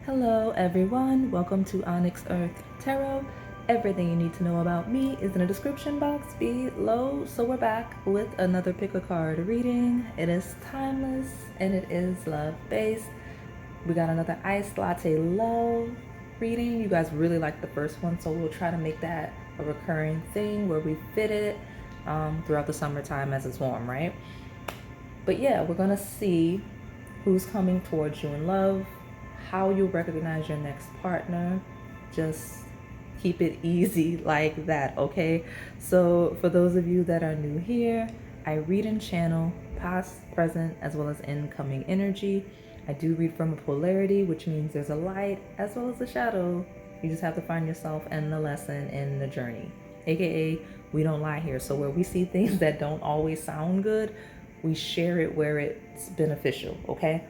Hello everyone, welcome to Onyx Earth Tarot. Everything you need to know about me is in the description box below. So we're back with another pick a card reading. It is timeless and it is love based. We got another iced latte love reading. You guys really liked the first one, so we'll try to make that a recurring thing where we fit it throughout the summertime as it's warm, right? But yeah, we're gonna see who's coming towards you in love, how you recognize your next partner. Just keep it easy like that, okay? So for those of you that are new here, I read and channel past, present, as well as incoming energy. I do read from a polarity, which means there's a light as well as a shadow. You just have to find yourself and the lesson in the journey. AKA, we don't lie here. So where we see things that don't always sound good, we share it where it's beneficial, okay?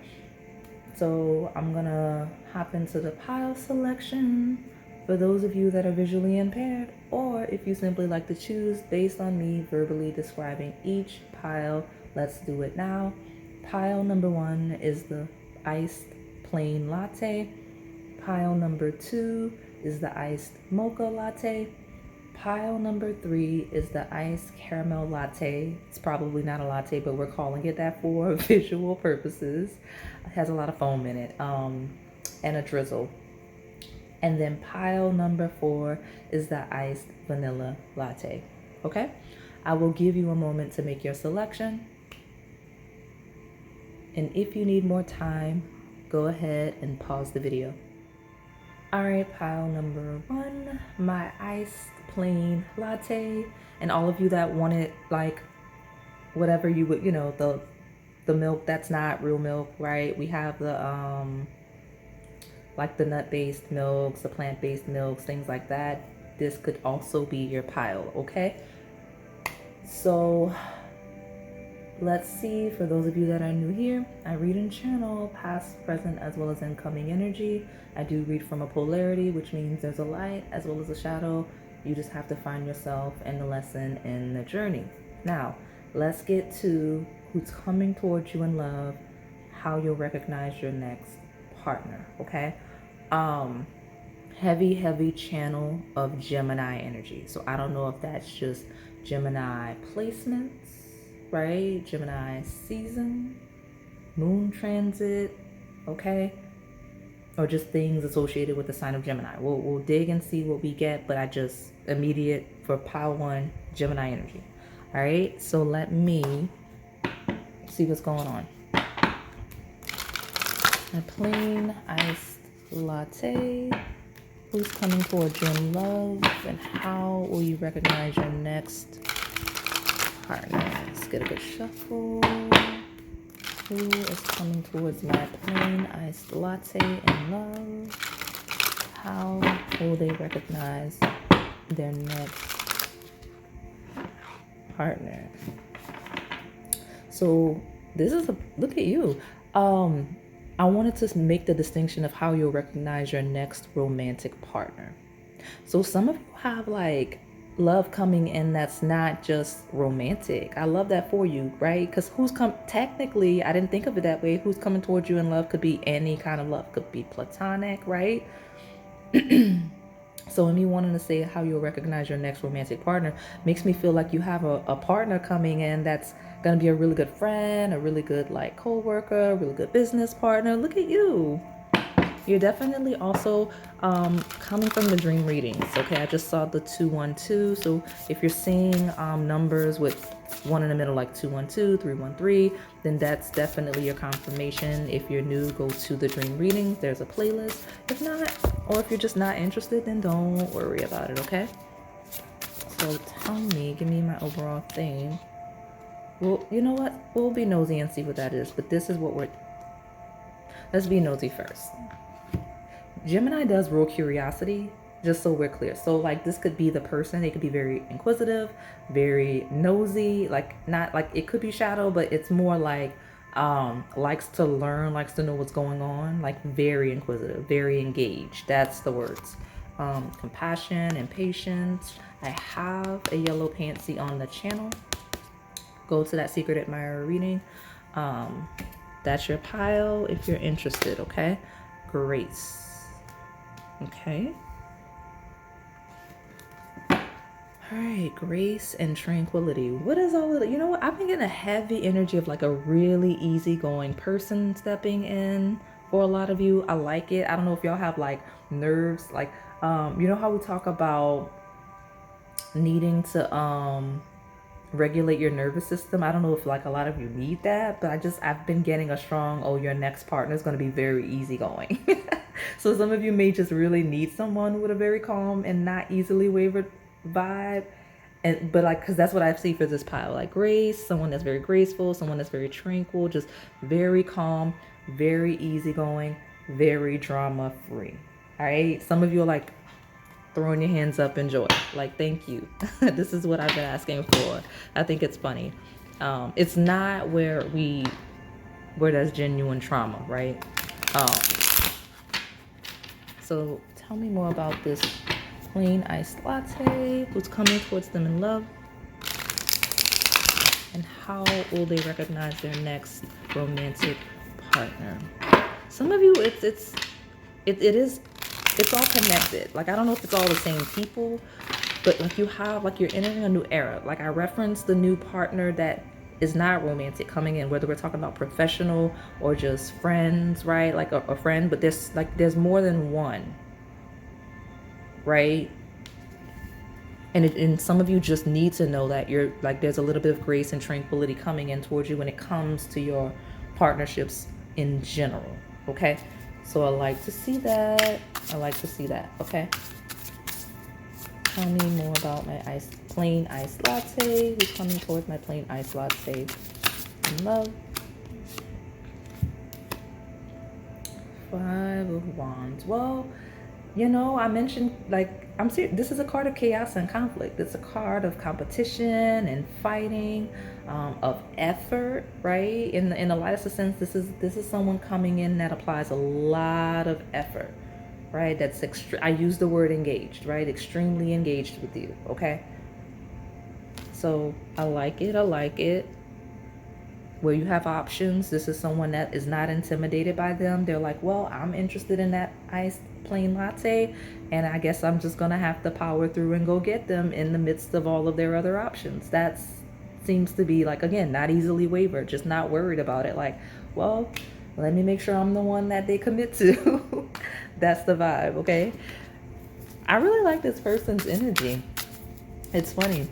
So I'm gonna hop into the pile selection for those of you that are visually impaired, or if you simply like to choose based on me verbally describing each pile. Let's do it now. Pile number 1 is the iced plain latte. Pile number 2 is the iced mocha latte. Pile number 3 is the iced caramel latte. It's probably not a latte, but we're calling it that for visual purposes. It has a lot of foam in it, and a drizzle. And then pile number 4 is the iced vanilla latte. Okay? I will give you a moment to make your selection. And if you need more time, go ahead and pause the video. All right, pile number 1, my iced plain latte. And all of you that wanted like whatever you would, the milk that's not real milk, right? We have the like the nut-based milks, the plant-based milks, things like that. This could also be your pile, okay? So let's see, for those of you that are new here, I read and channel past, present, as well as incoming energy. I do read from a polarity, which means there's a light as well as a shadow. You just have to find yourself and the lesson in the journey. Now, let's get to who's coming towards you in love, how you'll recognize your next partner, okay? Heavy channel of Gemini energy. So I don't know if that's just Gemini placements, right? Gemini season, moon transit, okay? Or just things associated with the sign of Gemini. We'll dig and see what we get, but I just immediate for pile 1, Gemini energy. All right, so let me see what's going on. A plain iced latte. Who's coming towards you in love, and how will you recognize your next partner? Let's get a good shuffle. Who is coming towards my plain iced latte in love? How will they recognize their next partner? So this is look at you. I wanted to make the distinction of how you'll recognize your next romantic partner. So some of you have like love coming in that's not just romantic. I love that for you, right? Because technically, I didn't think of it that way. Who's coming towards you in love could be any kind of love, could be platonic, right? So me wanting to say how you'll recognize your next romantic partner makes me feel like you have a partner coming in that's going to be a really good friend, a really good like co-worker, a really good business partner. Look at you. You're definitely also coming from the dream readings. Okay, I just saw the 212. So if you're seeing numbers with 1 in the middle, like 212, 313, then that's definitely your confirmation. If you're new, go to the dream readings. There's a playlist. If not, or if you're just not interested, then don't worry about it, okay? So tell me, give me my overall theme. Well, you know what? We'll be nosy and see what that is. But this is what let's be nosy first. Gemini does rule curiosity, just so we're clear. So like this could be the person. They could be very inquisitive, very nosy, like not like it could be shadow, but it's more like likes to learn, likes to know what's going on, like very inquisitive, very engaged. That's the words. Compassion and patience. I have a yellow pantsy on the channel. Go to that secret admirer reading. That's your pile if you're interested, okay? grace. Okay. All right, grace and tranquility. What is all of that? You know what? I've been getting a heavy energy of like a really easygoing person stepping in for a lot of you. I like it. I don't know if y'all have like nerves, like you know how we talk about needing to regulate your nervous system. I don't know if like a lot of you need that, but I've been getting a strong, oh, your next partner is going to be very easygoing. So some of you may just really need someone with a very calm and not easily wavered vibe. But like, because that's what I see for this pile, like grace, someone that's very graceful, someone that's very tranquil, just very calm, very easygoing, very drama free. All right, some of you are like throwing your hands up in joy, like thank you. This is what I've been asking for. I think it's funny. It's not where there's genuine trauma, right? So tell me more about this plain iced latte, who's coming towards them in love, and how will they recognize their next romantic partner. Some of you, it's all connected. Like, I don't know if it's all the same people, but like you're entering a new era. Like I referenced the new partner that is not romantic coming in, whether we're talking about professional or just friends, right? Like a friend, but there's more than one, right? And some of you just need to know that you're like, there's a little bit of grace and tranquility coming in towards you when it comes to your partnerships in general. Okay. So I like to see that. Okay. Tell me more about my plain iced latte. Who's coming towards my plain iced latte in love? 5 of Wands. Well, you know, I mentioned, like, I'm serious. This is a card of chaos and conflict. It's a card of competition and fighting, of effort, right? In the lightest of sense, this is someone coming in that applies a lot of effort, right? That's I use the word engaged, right? Extremely engaged with you, okay? So I like it. Where you have options, this is someone that is not intimidated by them. They're like, well, I'm interested in that iced plain latte, and I guess I'm just gonna have to power through and go get them in the midst of all of their other options. That seems to be like, again, not easily wavered, just not worried about it. Like, well, let me make sure I'm the one that they commit to. That's the vibe, okay? I really like this person's energy. It's funny,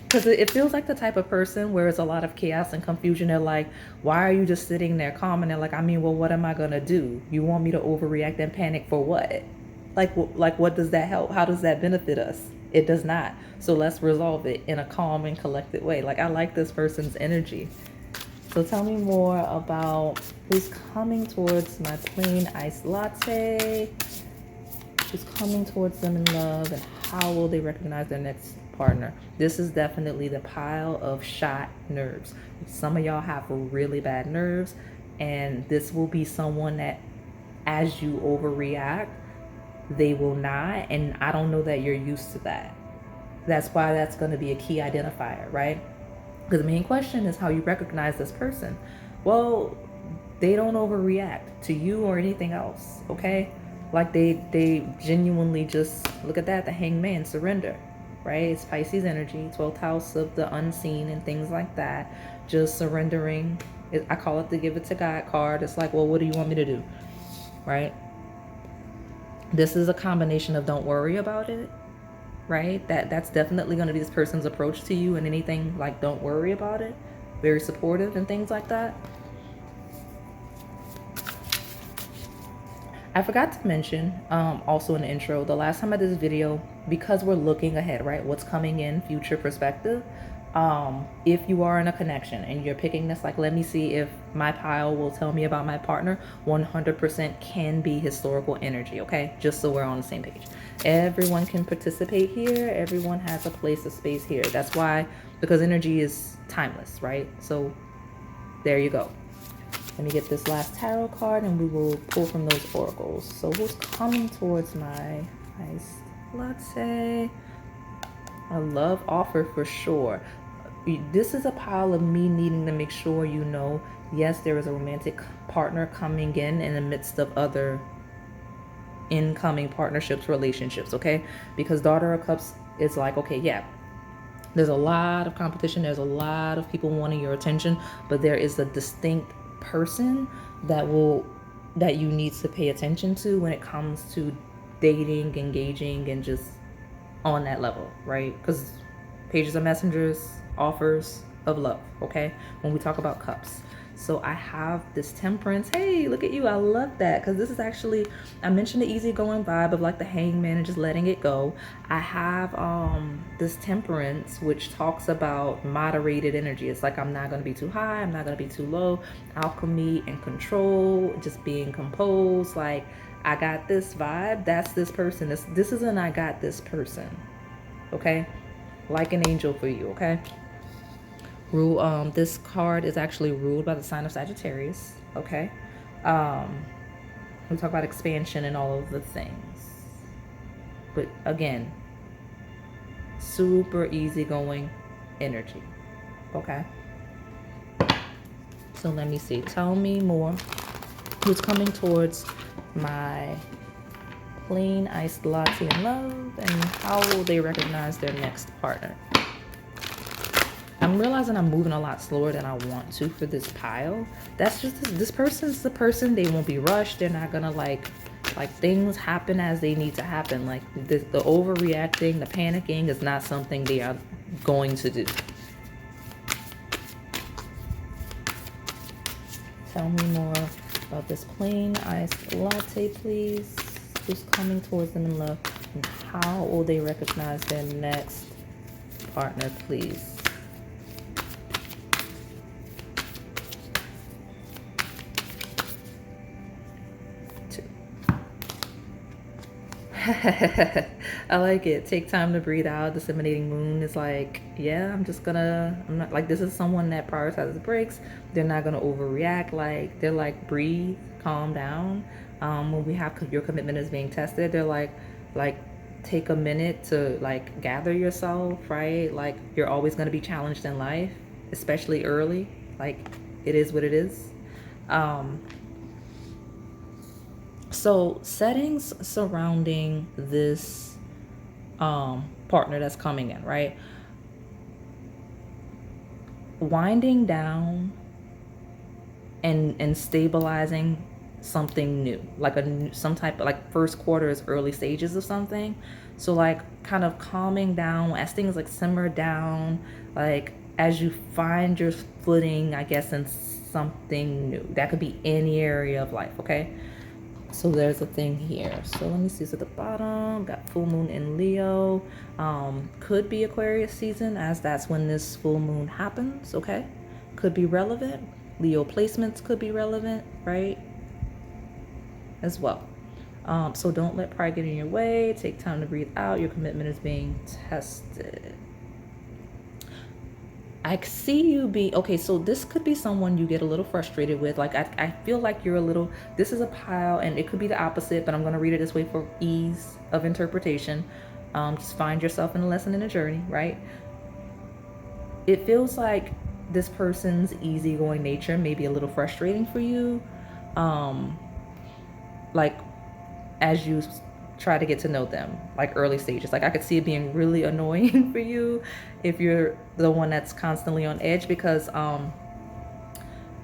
because it feels like the type of person where it's a lot of chaos and confusion. They're like, why are you just sitting there calm? And they're like, I mean, well, what am I going to do? You want me to overreact and panic for what? Like, what does that help? How does that benefit us? It does not. So let's resolve it in a calm and collected way. Like, I like this person's energy. So tell me more about who's coming towards my plain iced latte, who's coming towards them in love, and how will they recognize their next partner. This is definitely the pile of shot nerves. Some of y'all have really bad nerves, and this will be someone that, as you overreact, they will not. And I don't know that you're used to that. That's why that's going to be a key identifier, right? Because the main question is how you recognize this person. Well, they don't overreact to you or anything else, okay? Like they genuinely just, look at that, the hangman, surrender. Right? It's Pisces energy, 12th house of the unseen and things like that. Just surrendering. I call it the give it to God card. It's like, well, what do you want me to do? Right? This is a combination of don't worry about it. Right? That's definitely going to be this person's approach to you, and anything like don't worry about it. Very supportive and things like that. I forgot to mention, also in the intro, the last time I did this video, because we're looking ahead, right? What's coming in, future perspective. If you are in a connection and you're picking this, like, let me see if my pile will tell me about my partner, 100% can be historical energy, okay? Just so we're on the same page. Everyone can participate here. Everyone has a place, a space here. That's why, because energy is timeless, right? So there you go. Let me get this last tarot card and we will pull from those oracles. So who's coming towards my iced latte? A love offer for sure. this is a pile of me needing to make sure you know, yes, there is a romantic partner coming in the midst of other incoming partnerships, relationships, okay? Because Daughter of Cups is like, okay, yeah, there's a lot of competition, there's a lot of people wanting your attention, but there is a distinct person that you need to pay attention to when it comes to dating, engaging, and just on that level, right? Because pages of messengers, offers of love, okay? When we talk about cups. So I have this temperance. Hey, look at you. I love that because this is actually, I mentioned the easygoing vibe of like the hangman and just letting it go. I have this temperance, which talks about moderated energy. It's like I'm not going to be too high. I'm not going to be too low. Alchemy and control, just being composed. Like I got this vibe. That's this person. This isn't I got this person. Okay? Like an angel for you, okay? This card is actually ruled by the sign of Sagittarius, okay? We talk about expansion and all of the things. But again, super easygoing energy, okay? So let me see. Tell me more. Who's coming towards my plain iced latte in love, and how will they recognize their next partner? I'm realizing I'm moving a lot slower than I want to for this pile. That's just, this person's the person. They won't be rushed. They're not gonna like things happen as they need to happen. Like the overreacting, the panicking is not something they are going to do. Tell me more about this plain iced latte, please. Who's coming towards them in love, and how will they recognize their next partner, please? I like it. Take time to breathe out. Disseminating moon is like, yeah, I'm not like, this is someone that prioritizes breaks. They're not gonna overreact. Like they're like, breathe, calm down. When we have your commitment is being tested, they're like take a minute to like gather yourself, right? Like you're always gonna be challenged in life, especially early. Like it is what it is. So settings surrounding this partner that's coming in, right? Winding down and stabilizing something new, like some type of like first quarter is early stages of something. So like kind of calming down as things like simmer down, like as you find your footing, I guess, in something new. That could be any area of life, okay? So there's a thing here. So let me see. So at the bottom, got full moon in Leo. Could be Aquarius season, as that's when this full moon happens, okay? Could be relevant. Leo placements could be relevant, right? As well. So don't let pride get in your way. Take time to breathe out. Your commitment is being tested. I see you be, okay, so this could be someone you get a little frustrated with. Like, I feel like you're a little, this is a pile, and it could be the opposite, but I'm going to read it this way for ease of interpretation. Just find yourself in a lesson in a journey, right? It feels like this person's easygoing nature may be a little frustrating for you. Like, as you try to get to know them, like early stages. Like I could see it being really annoying for you if you're the one that's constantly on edge, because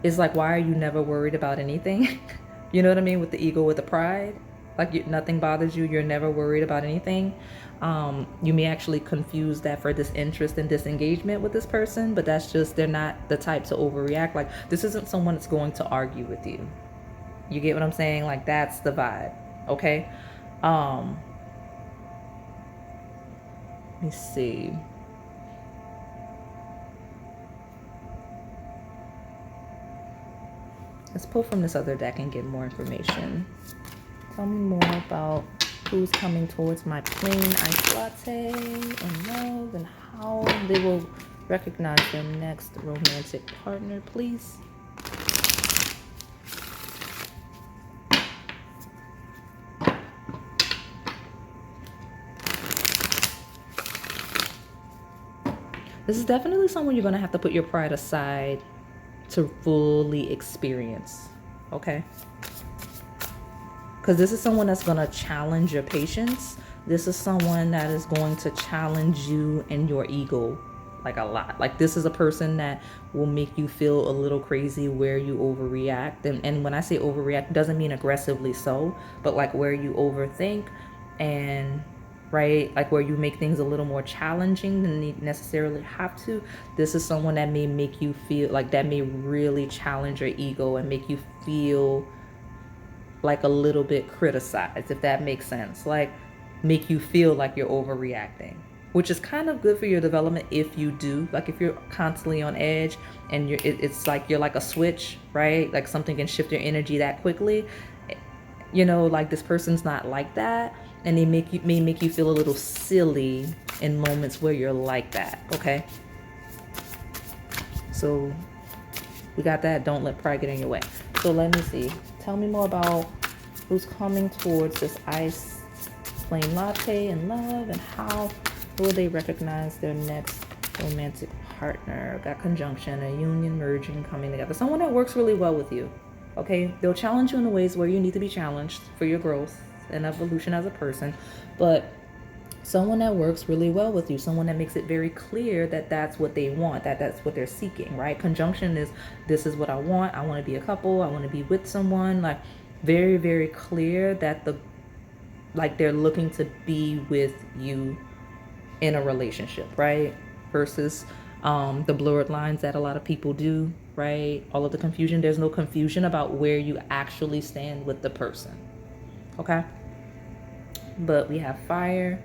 it's like, why are you never worried about anything? You know what I mean? With the ego, with the pride, like nothing bothers you. You're never worried about anything. You may actually confuse that for disinterest and disengagement with this person, but that's just, they're not the type to overreact. Like this isn't someone that's going to argue with you. You get what I'm saying? Like that's the vibe. Okay. Let me see. Let's pull from this other deck and get more information. Tell me more about who's coming towards my plain iced latte and love, and how they will recognize their next romantic partner, please. This is definitely someone you're going to have to put your pride aside to fully experience, okay? Because this is someone that's going to challenge your patience. This is someone that is going to challenge you and your ego like a lot. Like this is a person that will make you feel a little crazy where you overreact. And when I say overreact, it doesn't mean aggressively so, but like where you overthink and right, like where you make things a little more challenging than you necessarily have to. This is someone that may make you feel like that may really challenge your ego and make you feel like a little bit criticized, if that makes sense. Like make you feel like you're overreacting, which is kind of good for your development if you do. Like if you're constantly on edge and it's like you're like a switch, right? Like something can shift your energy that quickly. You know, like this person's not like that, and they may make you feel a little silly in moments where you're like that. Okay. So we got that. Don't let pride get in your way. So let me see. Tell me more about who's coming towards this ice plain latte in love, and how will they recognize their next romantic partner. Got conjunction, a union, merging, coming together. Someone that works really well with you. Okay, they'll challenge you in the ways where you need to be challenged for your growth and evolution as a person, but someone that works really well with you, someone that makes it very clear that that's what they want, that that's what they're seeking, right? Conjunction is, this is what I want to be a couple, I want to be with someone, like very, very clear that they're looking to be with you in a relationship, right? Versus the blurred lines that a lot of people do, right? All of the confusion. There's no confusion about where you actually stand with the person, okay? But we have fire,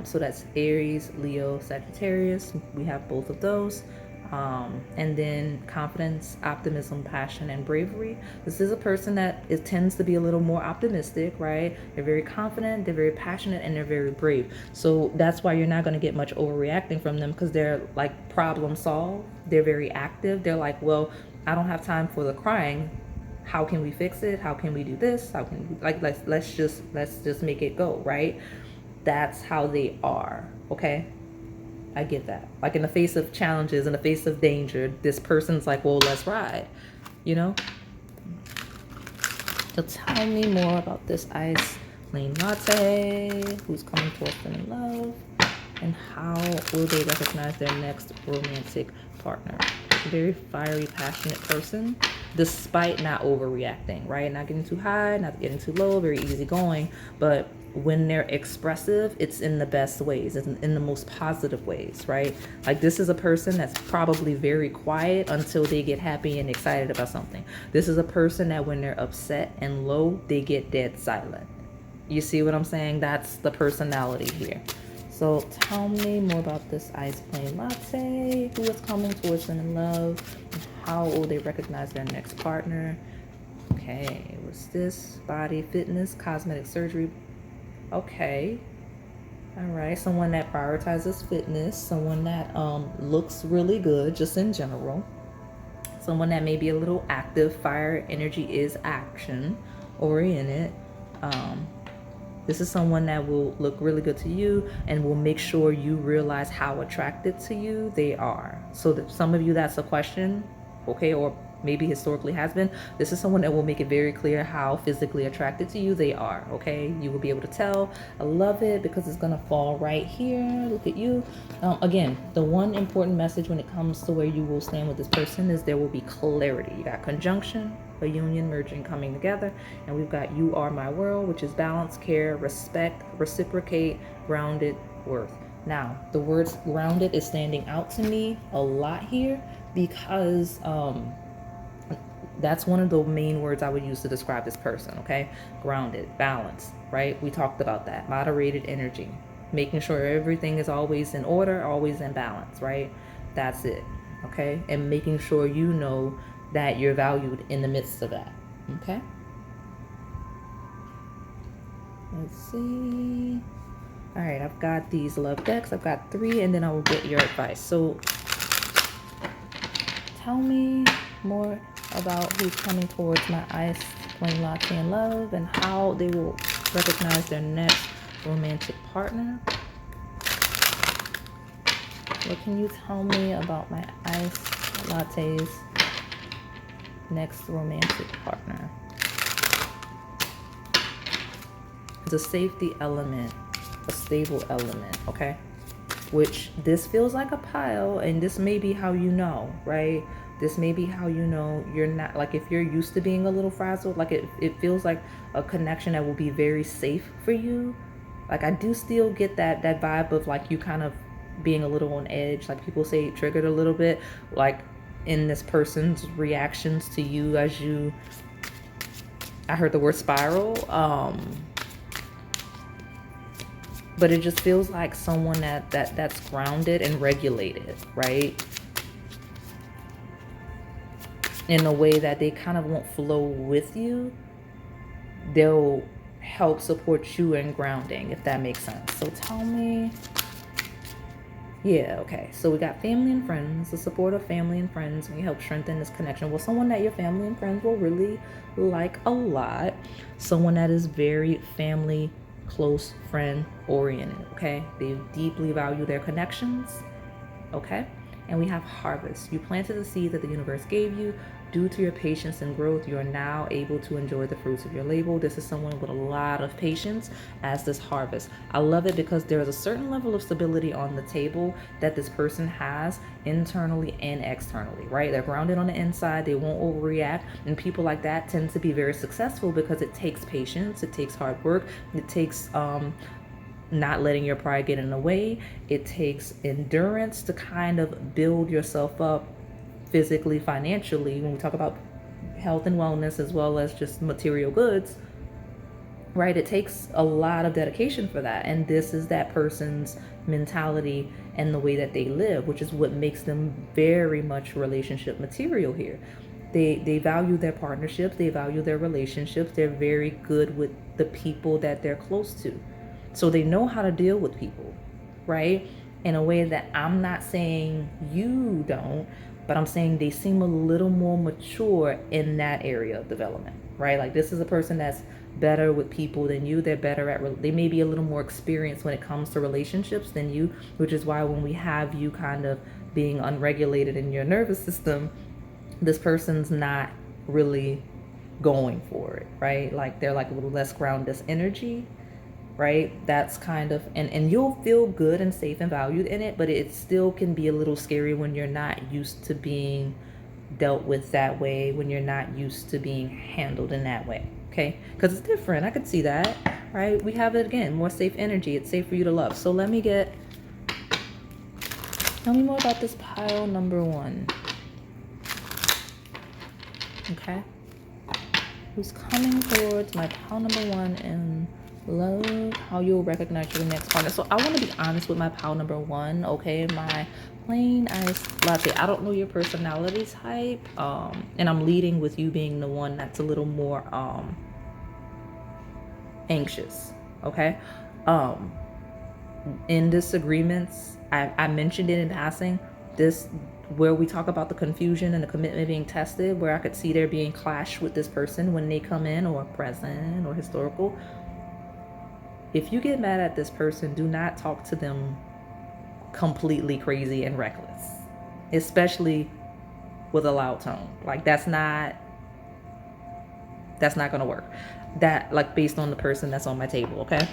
so that's Aries, Leo, Sagittarius. We have both of those. And then confidence, optimism, passion, and bravery. This is a person that tends to be a little more optimistic, right? They're very confident, they're very passionate, and they're very brave. So that's why you're not going to get much overreacting from them, because they're like problem solve. They're very active. They're like, well, I don't have time for the crying. How can we fix it? How can we do this? How can we, like, let's just make it go, right? That's how they are, okay? I get that. Like in the face of challenges, in the face of danger, this person's like, well, let's ride, you know? So tell me more about this ice plain latte. Who's coming towards them in love? And how will they recognize their next romantic partner? A very fiery, passionate person, despite not overreacting, right? Not getting too high, not getting too low, very easygoing, but when they're expressive, it's in the best ways, it's in the most positive ways, right? Like this is a person that's probably very quiet until they get happy and excited about something. This is a person that when they're upset and low, they get dead silent. You see what I'm saying? That's the personality here. So tell me more about this ice plain latte. Who is coming towards them in love? And how will they recognize their next partner? Okay, what's this? Body, fitness, cosmetic surgery. Okay. All right. Someone that prioritizes fitness. Someone that looks really good just in general. Someone that may be a little active. Fire energy is action oriented. This is someone that will look really good to you and will make sure you realize how attracted to you they are. So that some of you, that's a question, okay, or maybe historically has been. This is someone that will make it very clear how physically attracted to you they are, okay? You will be able to tell. I love it because it's going to fall right here. Look at you. Again, the one important message when it comes to where you will stand with this person is there will be clarity. You got conjunction, a union, merging, coming together, and we've got you are my world, which is balance, care, respect, reciprocate, grounded, worth. Now, the words grounded is standing out to me a lot here because that's one of the main words I would use to describe this person, okay? Grounded, balance, right? We talked about that. Moderated energy, making sure everything is always in order, always in balance, right? That's it, okay? And making sure you know that you're valued in the midst of that, okay? Let's see. All right, I've got these love decks. I've got 3, and then I will get your advice. So tell me more about who's coming towards my ice plain latte in love, and how they will recognize their next romantic partner. What can you tell me about my iced latte's next romantic partner? It's a safety element, a stable element, okay? Which this feels like a pile, and this may be how you know, right? This may be how you know you're not, like if you're used to being a little frazzled, like it feels like a connection that will be very safe for you. Like I do still get that vibe of like you kind of being a little on edge, like people say triggered a little bit, like in this person's reactions to you as you, I heard the word spiral, but it just feels like someone that's grounded and regulated, right? In a way that they kind of won't flow with you. They'll help support you in grounding, if that makes sense. So tell me. Yeah, okay. So we got family and friends, the support of family and friends, and we help strengthen this connection. Well, someone that your family and friends will really like a lot. Someone that is very family, close friend oriented, okay? They deeply value their connections, okay? And we have harvest. You planted the seed that the universe gave you. Due to your patience and growth, you are now able to enjoy the fruits of your labor. This is someone with a lot of patience as this harvest. I love it because there is a certain level of stability on the table that this person has internally and externally, right? They're grounded on the inside. They won't overreact. And people like that tend to be very successful because it takes patience. It takes hard work. It takes, not letting your pride get in the way. It takes endurance to kind of build yourself up physically, financially, when we talk about health and wellness as well as just material goods, right? It takes a lot of dedication for that. And this is that person's mentality and the way that they live, which is what makes them very much relationship material here. They value their partnerships, they value their relationships, they're very good with the people that they're close to. So they know how to deal with people, right? In a way that I'm not saying you don't, but I'm saying they seem a little more mature in that area of development, right? Like this is a person that's better with people than you. They're better at, they may be a little more experienced when it comes to relationships than you, which is why when we have you kind of being unregulated in your nervous system, this person's not really going for it, right? Like they're like a little less grounded energy, right? That's kind of, and you'll feel good and safe and valued in it, but it still can be a little scary when you're not used to being dealt with that way, when you're not used to being handled in that way, okay? Because it's different. I could see that, right? We have it again, more safe energy. It's safe for you to love. So tell me more about this pile number one. Okay. Who's coming towards my pile number one and love, how you'll recognize your next partner. So I want to be honest with my pile number one, okay? My plain iced latte. I don't know your personality type, and I'm leading with you being the one that's a little more anxious, okay? In disagreements, I mentioned it in passing, this where we talk about the confusion and the commitment being tested, where I could see there being clash with this person when they come in, or present or historical. If you get mad at this person, do not talk to them completely crazy and reckless, especially with a loud tone. Like that's not gonna work. That, like, based on the person that's on my table, okay?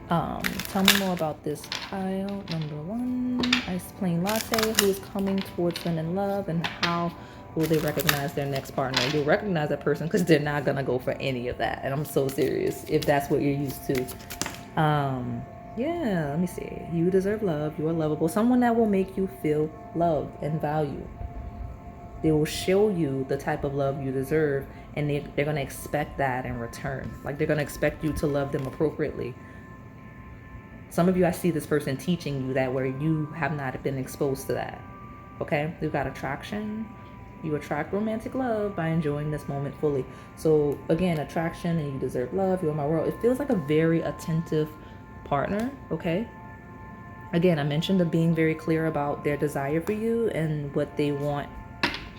Tell me more about this pile number one, iced plain latte. Who is coming towards them in love, and how will they recognize their next partner? You'll recognize that person because they're not gonna go for any of that. And I'm so serious if that's what you're used to. Yeah, let me see. You deserve love. You are lovable. Someone that will make you feel loved and valued. They will show you the type of love you deserve, and they're gonna expect that in return. Like they're gonna expect you to love them appropriately. Some of you, I see this person teaching you that where you have not been exposed to that. Okay? You've got attraction. You attract romantic love by enjoying this moment fully. So again, attraction, and you deserve love. You're my world. It feels like a very attentive partner. Okay? Again, I mentioned the being very clear about their desire for you and what they want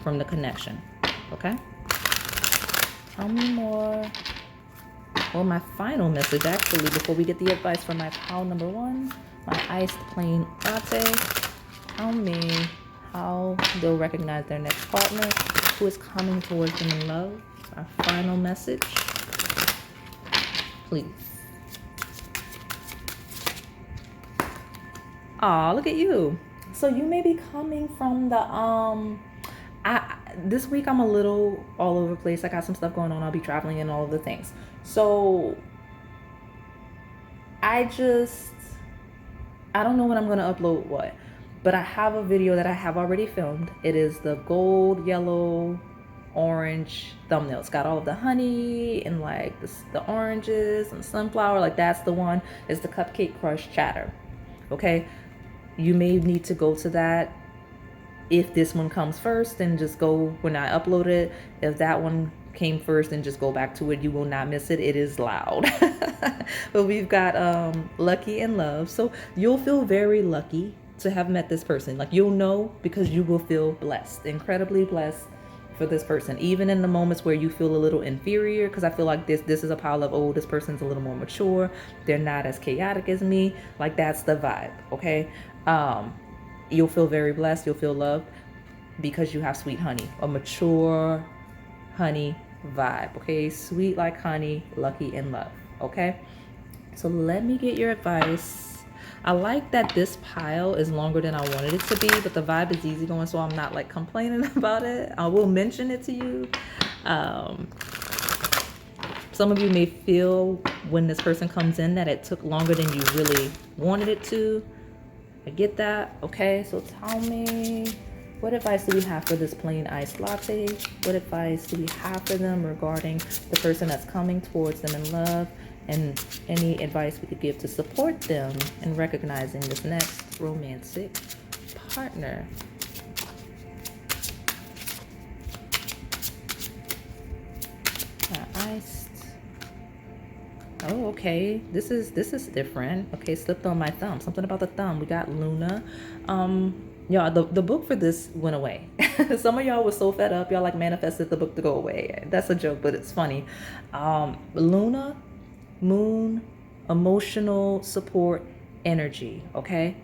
from the connection. Okay? Tell me more Well, my final message, actually, before we get the advice from my pile number one, my iced plain latte. Tell me how they'll recognize their next partner who is coming towards them in love. Our final message, please. Aw, look at you. So you may be coming from the this week I'm a little all over the place. I got some stuff going on. I'll be traveling and all of the things. So I don't know when I'm gonna upload what, but I have a video that I have already filmed. It is the gold, yellow, orange thumbnail. It's got all of the honey and like the oranges and sunflower. Like that's the one. It's the cupcake crush chatter. Okay, you may need to go to that. If this one comes first, then just go when I upload it. If that one came first, then just go back to it. You will not miss it. It is loud. But we've got lucky and love. So you'll feel very lucky to have met this person. Like you'll know because you will feel blessed, incredibly blessed for this person. Even in the moments where you feel a little inferior, because I feel like this is a pile of, oh, this person's a little more mature. They're not as chaotic as me. Like that's the vibe. Okay. You'll feel very blessed. You'll feel loved because you have sweet honey, a mature honey vibe. Okay, sweet like honey, lucky and love. Okay, so let me get your advice. I like that this pile is longer than I wanted it to be, but the vibe is easy going, so I'm not like complaining about it. I will mention it to you. Some of you may feel when this person comes in that it took longer than you really wanted it to. I get that. Okay, so tell me, what advice do we have for this plain iced latte? What advice do we have for them regarding the person that's coming towards them in love? And any advice we could give to support them in recognizing this next romantic partner? Iced. Oh, okay. This is different. Okay, slipped on my thumb. Something about the thumb. We got Luna. Y'all, the book for this went away. Some of y'all was so fed up. Y'all like manifested the book to go away. That's a joke, but it's funny. Luna, moon, emotional support, energy. Okay,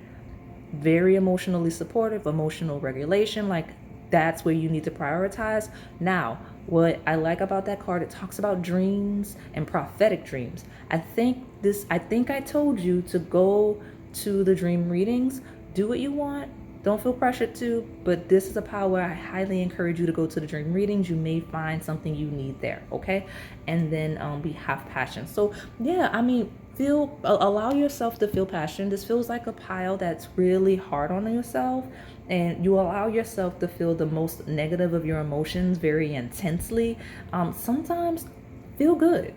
very emotionally supportive, emotional regulation. Like that's where you need to prioritize. Now, what I like about that card, it talks about dreams and prophetic dreams. I think I told you to go to the dream readings. Do what you want. Don't feel pressured to, but this is a power where I highly encourage you to go to the dream readings. You may find something you need there, okay? And then we have passion. So yeah, I mean, allow yourself to feel passion. This feels like a pile that's really hard on yourself, and you allow yourself to feel the most negative of your emotions very intensely. Sometimes feel good.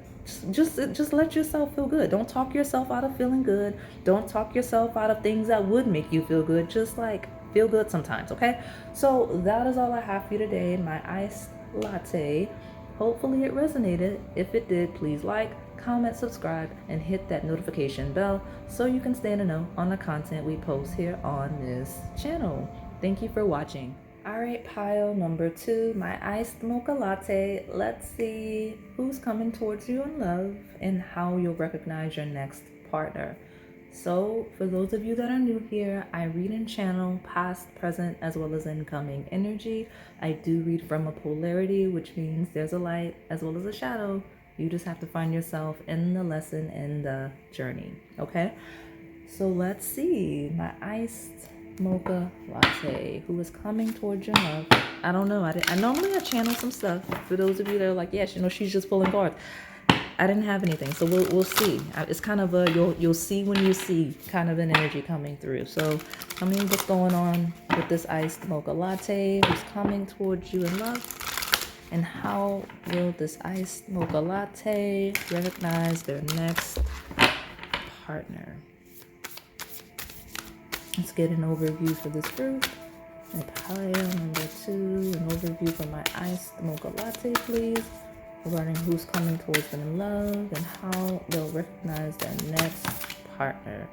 Just let yourself feel good. Don't talk yourself out of feeling good. Don't talk yourself out of things that would make you feel good. Just like feel good sometimes, okay? So that is all I have for you today. My iced latte. Hopefully it resonated. If it did, please like, comment, subscribe, and hit that notification bell so you can stay in the know on the content we post here on this channel. Thank you for watching. All right, pile number 2, my iced mocha latte. Let's see who's coming towards you in love and how you'll recognize your next partner. So for those of you that are new here, I read and channel past, present, as well as incoming energy. I do read from a polarity, which means there's a light as well as a shadow. You just have to find yourself in the lesson, in the journey, okay? So let's see, my iced mocha latte, who is coming towards your love. I don't know. I normally channel some stuff for those of you that are like, yes, she's just pulling cards. I didn't have anything, so we'll see. It's kind of a you'll see when you see kind of an energy coming through. So tell me what's going on with this iced mocha latte, who's coming towards you in love, and how will this iced mocha latte recognize their next partner? Let's get an overview for this group. And pile number 2, an overview for my iced mocha latte, please, regarding who's coming towards them in love and how they'll recognize their next partner.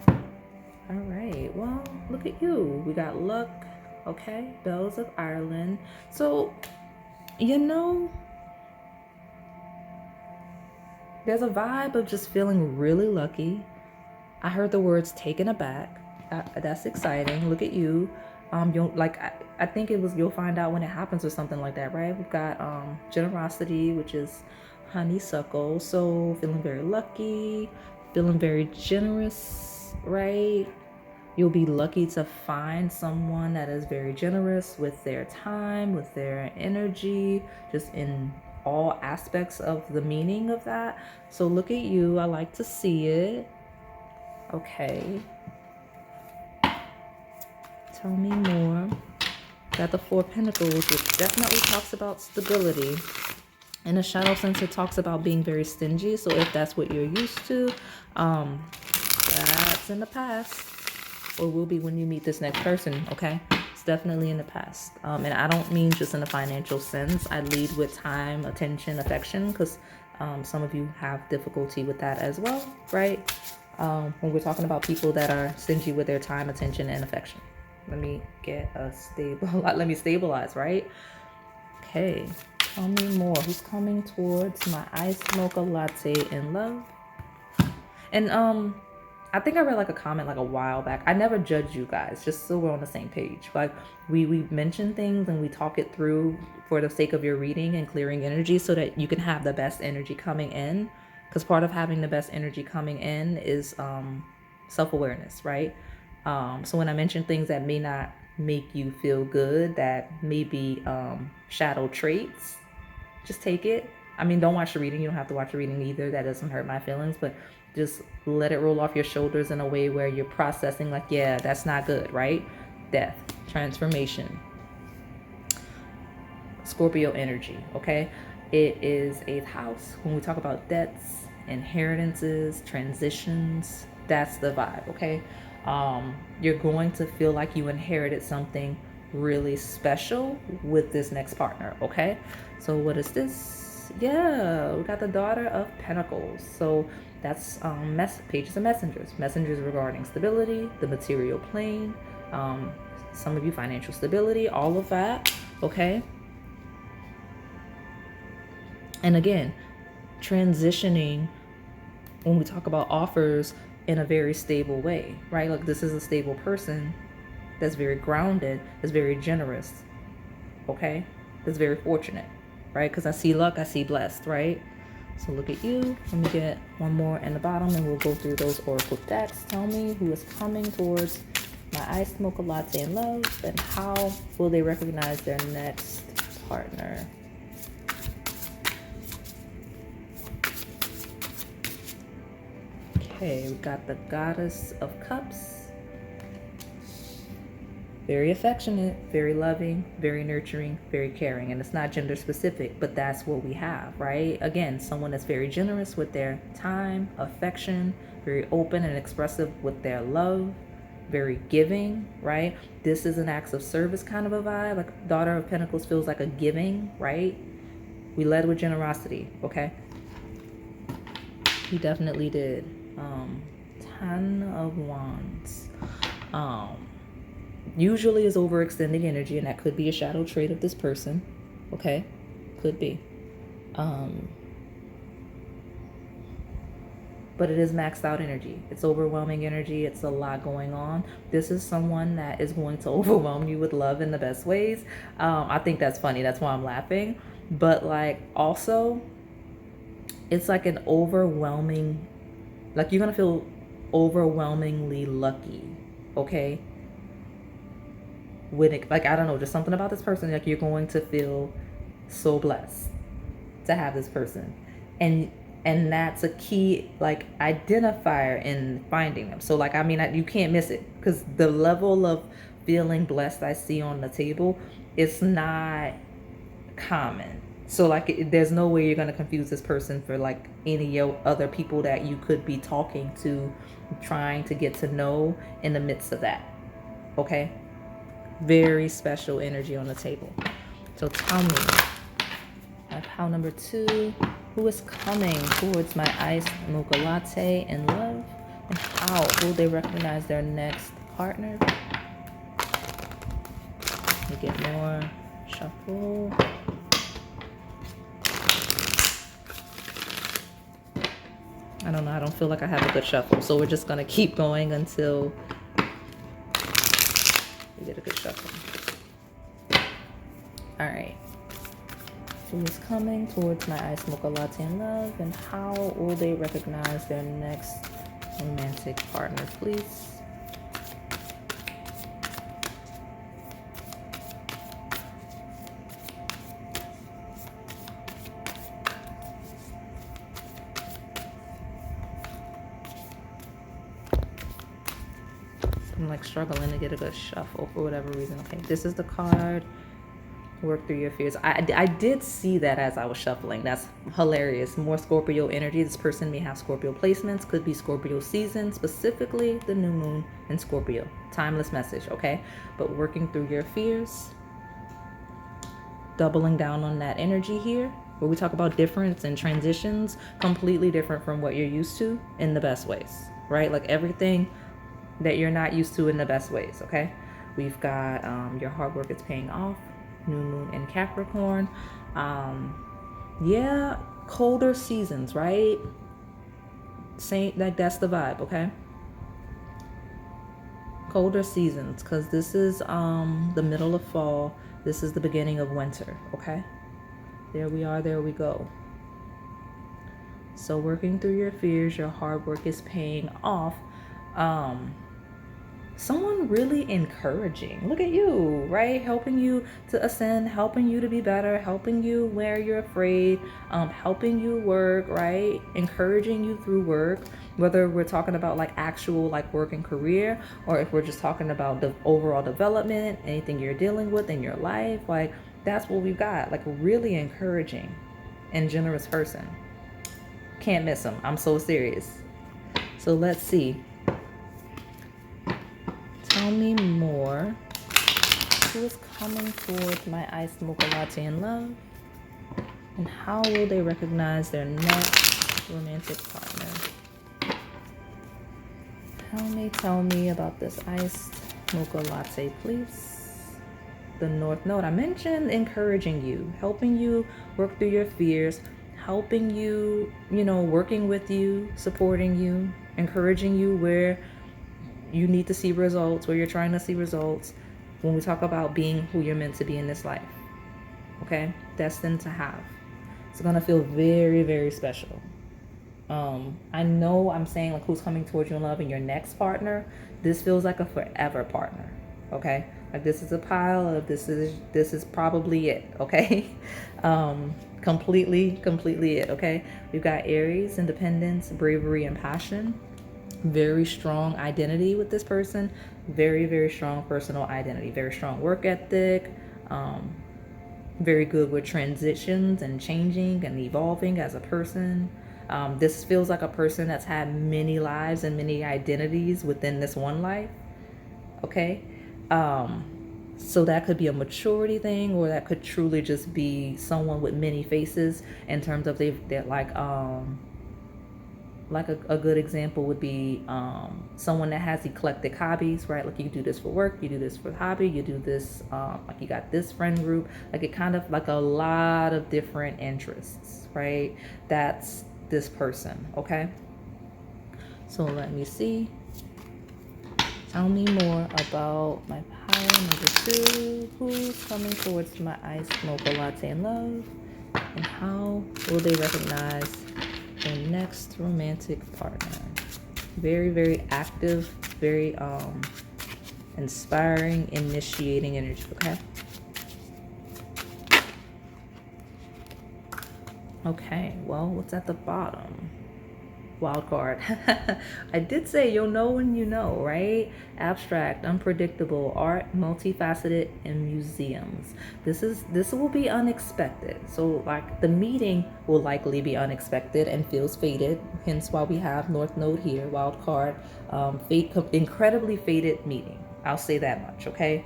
All right, well, look at you. We got luck, okay, Bells of Ireland. So, There's a vibe of just feeling really lucky. I heard the words taken aback. That's exciting. Look at you. You'll like. I think it was. You'll find out when it happens or something like that, right? We've got generosity, which is honeysuckle. So feeling very lucky, feeling very generous, right? You'll be lucky to find someone that is very generous with their time, with their energy, just in all aspects of the meaning of that. So look at you. I like to see it. Okay. Tell me more. Got the Four of Pentacles, which definitely talks about stability. In a shadow sense, it talks about being very stingy. So if that's what you're used to, that's in the past. Or will be when you meet this next person, okay? It's definitely in the past. And I don't mean just in a financial sense. I lead with time, attention, affection, because some of you have difficulty with that as well, right? When we're talking about people that are stingy with their time, attention, and affection. Let me get a let me stabilize, right? Okay, tell me more. Who's coming towards my iced mocha latte in love? And I think I read like a comment like a while back. I never judge you guys, just so we're on the same page. Like we mention things and we talk it through for the sake of your reading and clearing energy so that you can have the best energy coming in. Because part of having the best energy coming in is self-awareness, right? So when I mention things that may not make you feel good, that may be shadow traits, just take it. I mean, don't watch the reading. You don't have to watch the reading either. That doesn't hurt my feelings, but just let it roll off your shoulders in a way where you're processing like, yeah, that's not good, right? Death, transformation, Scorpio energy, okay? It is 8th house. When we talk about debts, inheritances, transitions, that's the vibe, okay? You're going to feel like you inherited something really special with this next partner, okay? So what is this? Yeah, we got the Daughter of Pentacles. So that's pages of messengers regarding stability, the material plane, some of you financial stability, all of that, okay? And again, transitioning when we talk about offers in a very stable way, right? Like this is a stable person that's very grounded, that's very generous, okay? That's very fortunate, right? Because I see luck, I see blessed, right? So look at you. Let me get one more in the bottom and we'll go through those oracle decks. Tell me who is coming towards my iced mocha latte in love and how will they recognize their next partner? Okay, we got the Goddess of Cups. Very affectionate, very loving, very nurturing, very caring. And it's not gender specific, but that's what we have, right? Again, someone that's very generous with their time, affection, very open and expressive with their love, very giving, right? This is an acts of service kind of a vibe. Like Daughter of Pentacles feels like a giving, right? We led with generosity, okay? He definitely did. 10 of Wands. Usually is overextending energy, and that could be a shadow trait of this person, okay? Could be. But it is maxed out energy. It's overwhelming energy. It's a lot going on. This is someone that is going to overwhelm you with love in the best ways. I think that's funny. That's why I'm laughing. But like also, it's like an overwhelming, like you're going to feel overwhelmingly lucky, okay? When it, like, I don't know, just something about this person, like you're going to feel so blessed to have this person. And that's a key like identifier in finding them. So like, I mean, you can't miss it because the level of feeling blessed I see on the table, it's not common. So like, there's no way you're going to confuse this person for like any other people that you could be talking to, trying to get to know in the midst of that, okay? Very special energy on the table. So tell me, pile number 2, who is coming towards my iced mocha latte in love, and how will they recognize their next partner? Let me get more shuffle. I don't know. I don't feel like I have a good shuffle. So we're just going to keep going until we get a good shuffle. All right. Who is coming towards my iced mocha latte in love, and how will they recognize their next romantic partner, please? I'm like struggling to get a good shuffle for whatever reason. Okay, this is the card. Work through your fears. I did see that as I was shuffling. That's hilarious. More Scorpio energy. This person may have Scorpio placements. Could be Scorpio season, specifically the new moon in Scorpio. Timeless message, okay? But working through your fears. Doubling down on that energy here. Where we talk about difference and transitions. Completely different from what you're used to in the best ways, right? Like everything that you're not used to in the best ways, okay? We've got your hard work is paying off. New moon in Capricorn. Yeah, colder seasons, right? Same, like that's the vibe, okay? Colder seasons, because this is the middle of fall. This is the beginning of winter, okay? There we are, there we go. So working through your fears, your hard work is paying off. Someone really encouraging. Look at you, right? Helping you to ascend, helping you to be better, helping you where you're afraid, helping you work, right? Encouraging you through work, whether we're talking about like actual like work and career, or if we're just talking about the overall development, anything you're dealing with in your life, like that's what we've got. Like really encouraging and generous person. Can't miss them. I'm so serious. So let's see. Tell me more. Who is coming towards my iced mocha latte in love? And how will they recognize their next romantic partner? Tell me about this iced mocha latte, please. The North Node. I mentioned encouraging you, helping you work through your fears, helping you, working with you, supporting you, encouraging you where you need to see results, where you're trying to see results. When we talk about being who you're meant to be in this life, okay? Destined to have. It's gonna feel very, very special. I know I'm saying like who's coming towards you in love and your next partner. This feels like a forever partner, okay? Like this is a pile of this is probably it, okay? Completely it, okay? We've got Aries, independence, bravery, and passion. Very strong identity with this person. Very, very strong personal identity. Very strong work ethic. Very good with transitions and changing and evolving as a person. This feels like a person that's had many lives and many identities within this one life. Okay? So that could be a maturity thing, or that could truly just be someone with many faces in terms of they're like a good example would be someone that has eclectic hobbies, right? Like you do this for work, you do this for hobby, you do this, like you got this friend group, like it kind of like a lot of different interests, right? That's this person, okay? So let me see. Tell me more about my pile number 2. Who's coming towards my iced mocha latte in love? And how will they recognize their next romantic partner? Very, very active, very inspiring, initiating energy, okay? Okay, well, what's at the bottom? Wild card. I did say you'll know when you know, right? Abstract, unpredictable, art, multifaceted, and museums. This will be unexpected. So like the meeting will likely be unexpected and feels fated. Hence why we have North Node here, wild card, fate, incredibly fated meeting. I'll say that much, okay?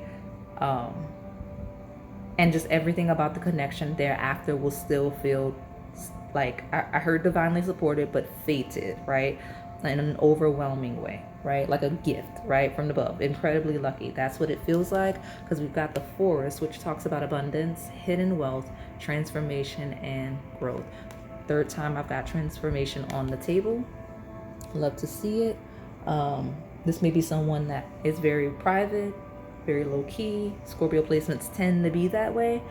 And just everything about the connection thereafter will still feel like I heard divinely supported, but fated, right? In an overwhelming way, right? Like a gift, right? From above. Incredibly lucky. That's what it feels like, because we've got the forest, which talks about abundance, hidden wealth, transformation, and growth. Third time I've got transformation on the table. Love to see it. This may be someone that is very private, very low key. Scorpio placements tend to be that way.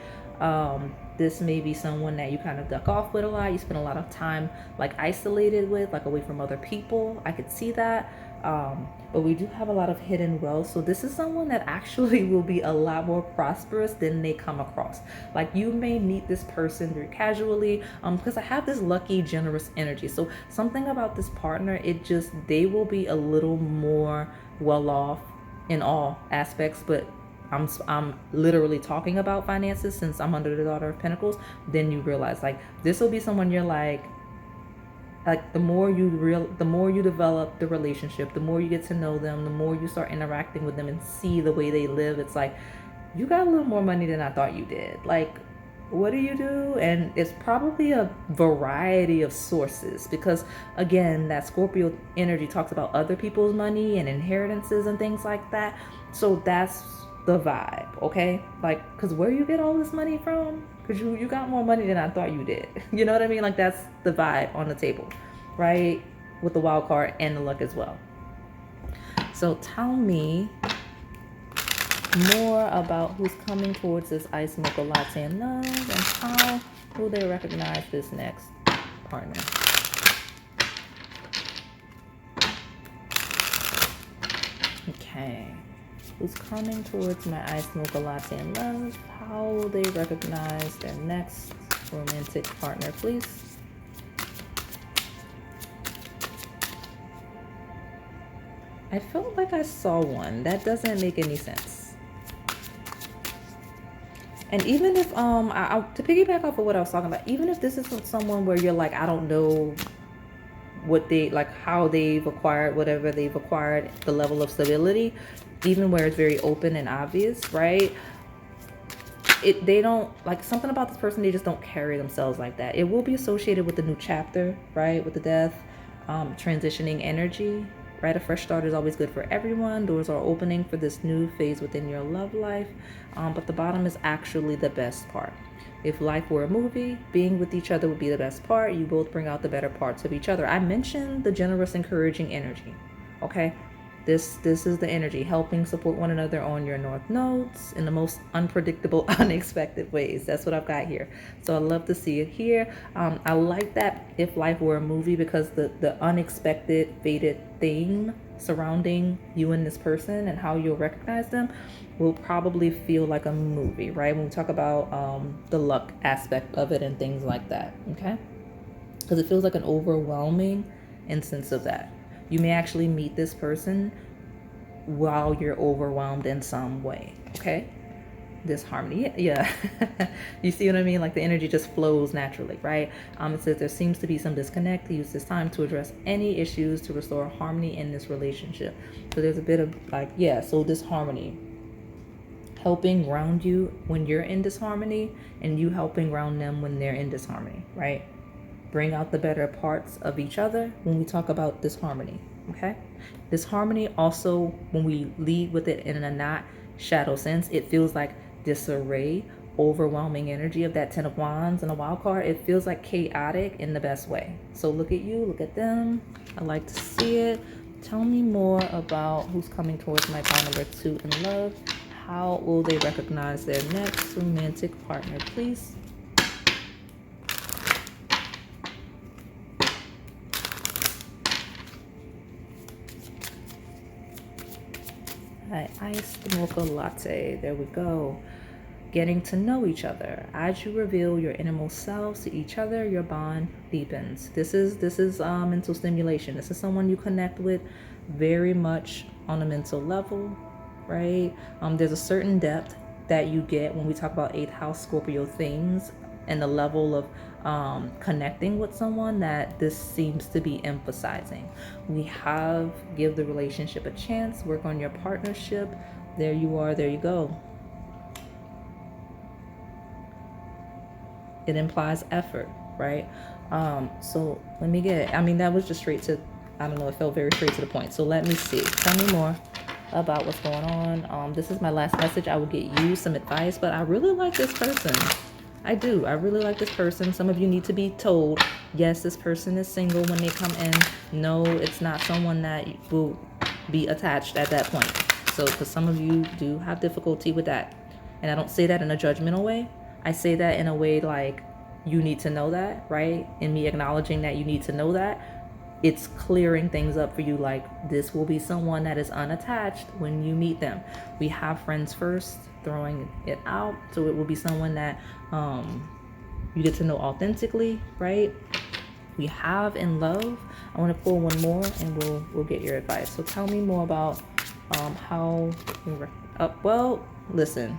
This may be someone that you kind of duck off with a lot. You spend a lot of time like isolated with, like away from other people. I could see that. But we do have a lot of hidden wealth. So this is someone that actually will be a lot more prosperous than they come across. Like you may meet this person very casually, because I have this lucky, generous energy. So something about this partner, they will be a little more well off in all aspects, but I'm literally talking about finances since I'm under the Daughter of Pentacles. Then you realize like this will be someone you're like the more you develop the relationship, the more you get to know them, the more you start interacting with them and see the way they live, it's like you got a little more money than I thought you did. Like, what do you do? And it's probably a variety of sources, because again, that Scorpio energy talks about other people's money and inheritances and things like that. So that's the vibe, okay? Like, because where you get all this money from? Because you got more money than I thought you did. You know what I mean? Like, that's the vibe on the table, right? With the wild card and the luck as well. So tell me more about who's coming towards this Ice Mocha Latte in love, and how will they recognize this next partner. Okay. Who's coming towards my Ice Mocha Latte in love? How will they recognize their next romantic partner, please? I felt like I saw one. That doesn't make any sense. And even if, to piggyback off of what I was talking about, even if this isn't someone where you're like, I don't know what they, like how they've acquired whatever they've acquired, the level of stability, even where it's very open and obvious, right? They don't, like something about this person, they just don't carry themselves like that. It will be associated with the new chapter, right? With the death, transitioning energy, right? A fresh start is always good for everyone. Doors are opening for this new phase within your love life. But the bottom is actually the best part. If life were a movie, being with each other would be the best part. You both bring out the better parts of each other. I mentioned the generous, encouraging energy, okay? This is the energy, helping support one another on your north nodes in the most unpredictable, unexpected ways. That's what I've got here. So I love to see it here. I like that if life were a movie, because the unexpected, fated theme surrounding you and this person and how you'll recognize them will probably feel like a movie, right? When we talk about the luck aspect of it and things like that, okay? Because it feels like an overwhelming instance of that. You may actually meet this person while you're overwhelmed in some way, okay? This harmony, yeah. You see what I mean? Like the energy just flows naturally, right? It says there seems to be some disconnect. Use this time to address any issues to restore harmony in this relationship. So there's a bit of like, yeah, so this harmony, helping ground you when you're in disharmony, and you helping ground them when they're in disharmony, right? Bring out the better parts of each other when we talk about this harmony, okay? This harmony also, when we lead with it in a not shadow sense, it feels like disarray, overwhelming energy of that Ten of Wands and a wild card. It feels like chaotic in the best way. So look at you, look at them. I like to see it. Tell me more about who's coming towards my pile number 2 in love. How will they recognize their next romantic partner, please? Iced mocha latte. There we go. Getting to know each other. As you reveal your innermost selves to each other, your bond deepens. This is mental stimulation. This is someone you connect with very much on a mental level, right? There's a certain depth that you get when we talk about 8th house Scorpio themes, and the level of connecting with someone that this seems to be emphasizing. We have give the relationship a chance, work on your partnership. There you are, there you go. It implies effort, right? So let me get, I mean, that was just straight to, I don't know, it felt very straight to the point. So let me see, tell me more about what's going on. This is my last message. I will get you some advice, but I really like this person. I do. I really like this person. Some of you need to be told, yes, this person is single when they come in. No, it's not someone that will be attached at that point. So, because some of you do have difficulty with that. And I don't say that in a judgmental way. I say that in a way like you need to know that, right? And me acknowledging that you need to know that, it's clearing things up for you. Like, this will be someone that is unattached when you meet them. We have friends first, throwing it out. So it will be someone that you get to know authentically, right? We have in love. I want to pull one more and we'll get your advice. So tell me more about how well, listen,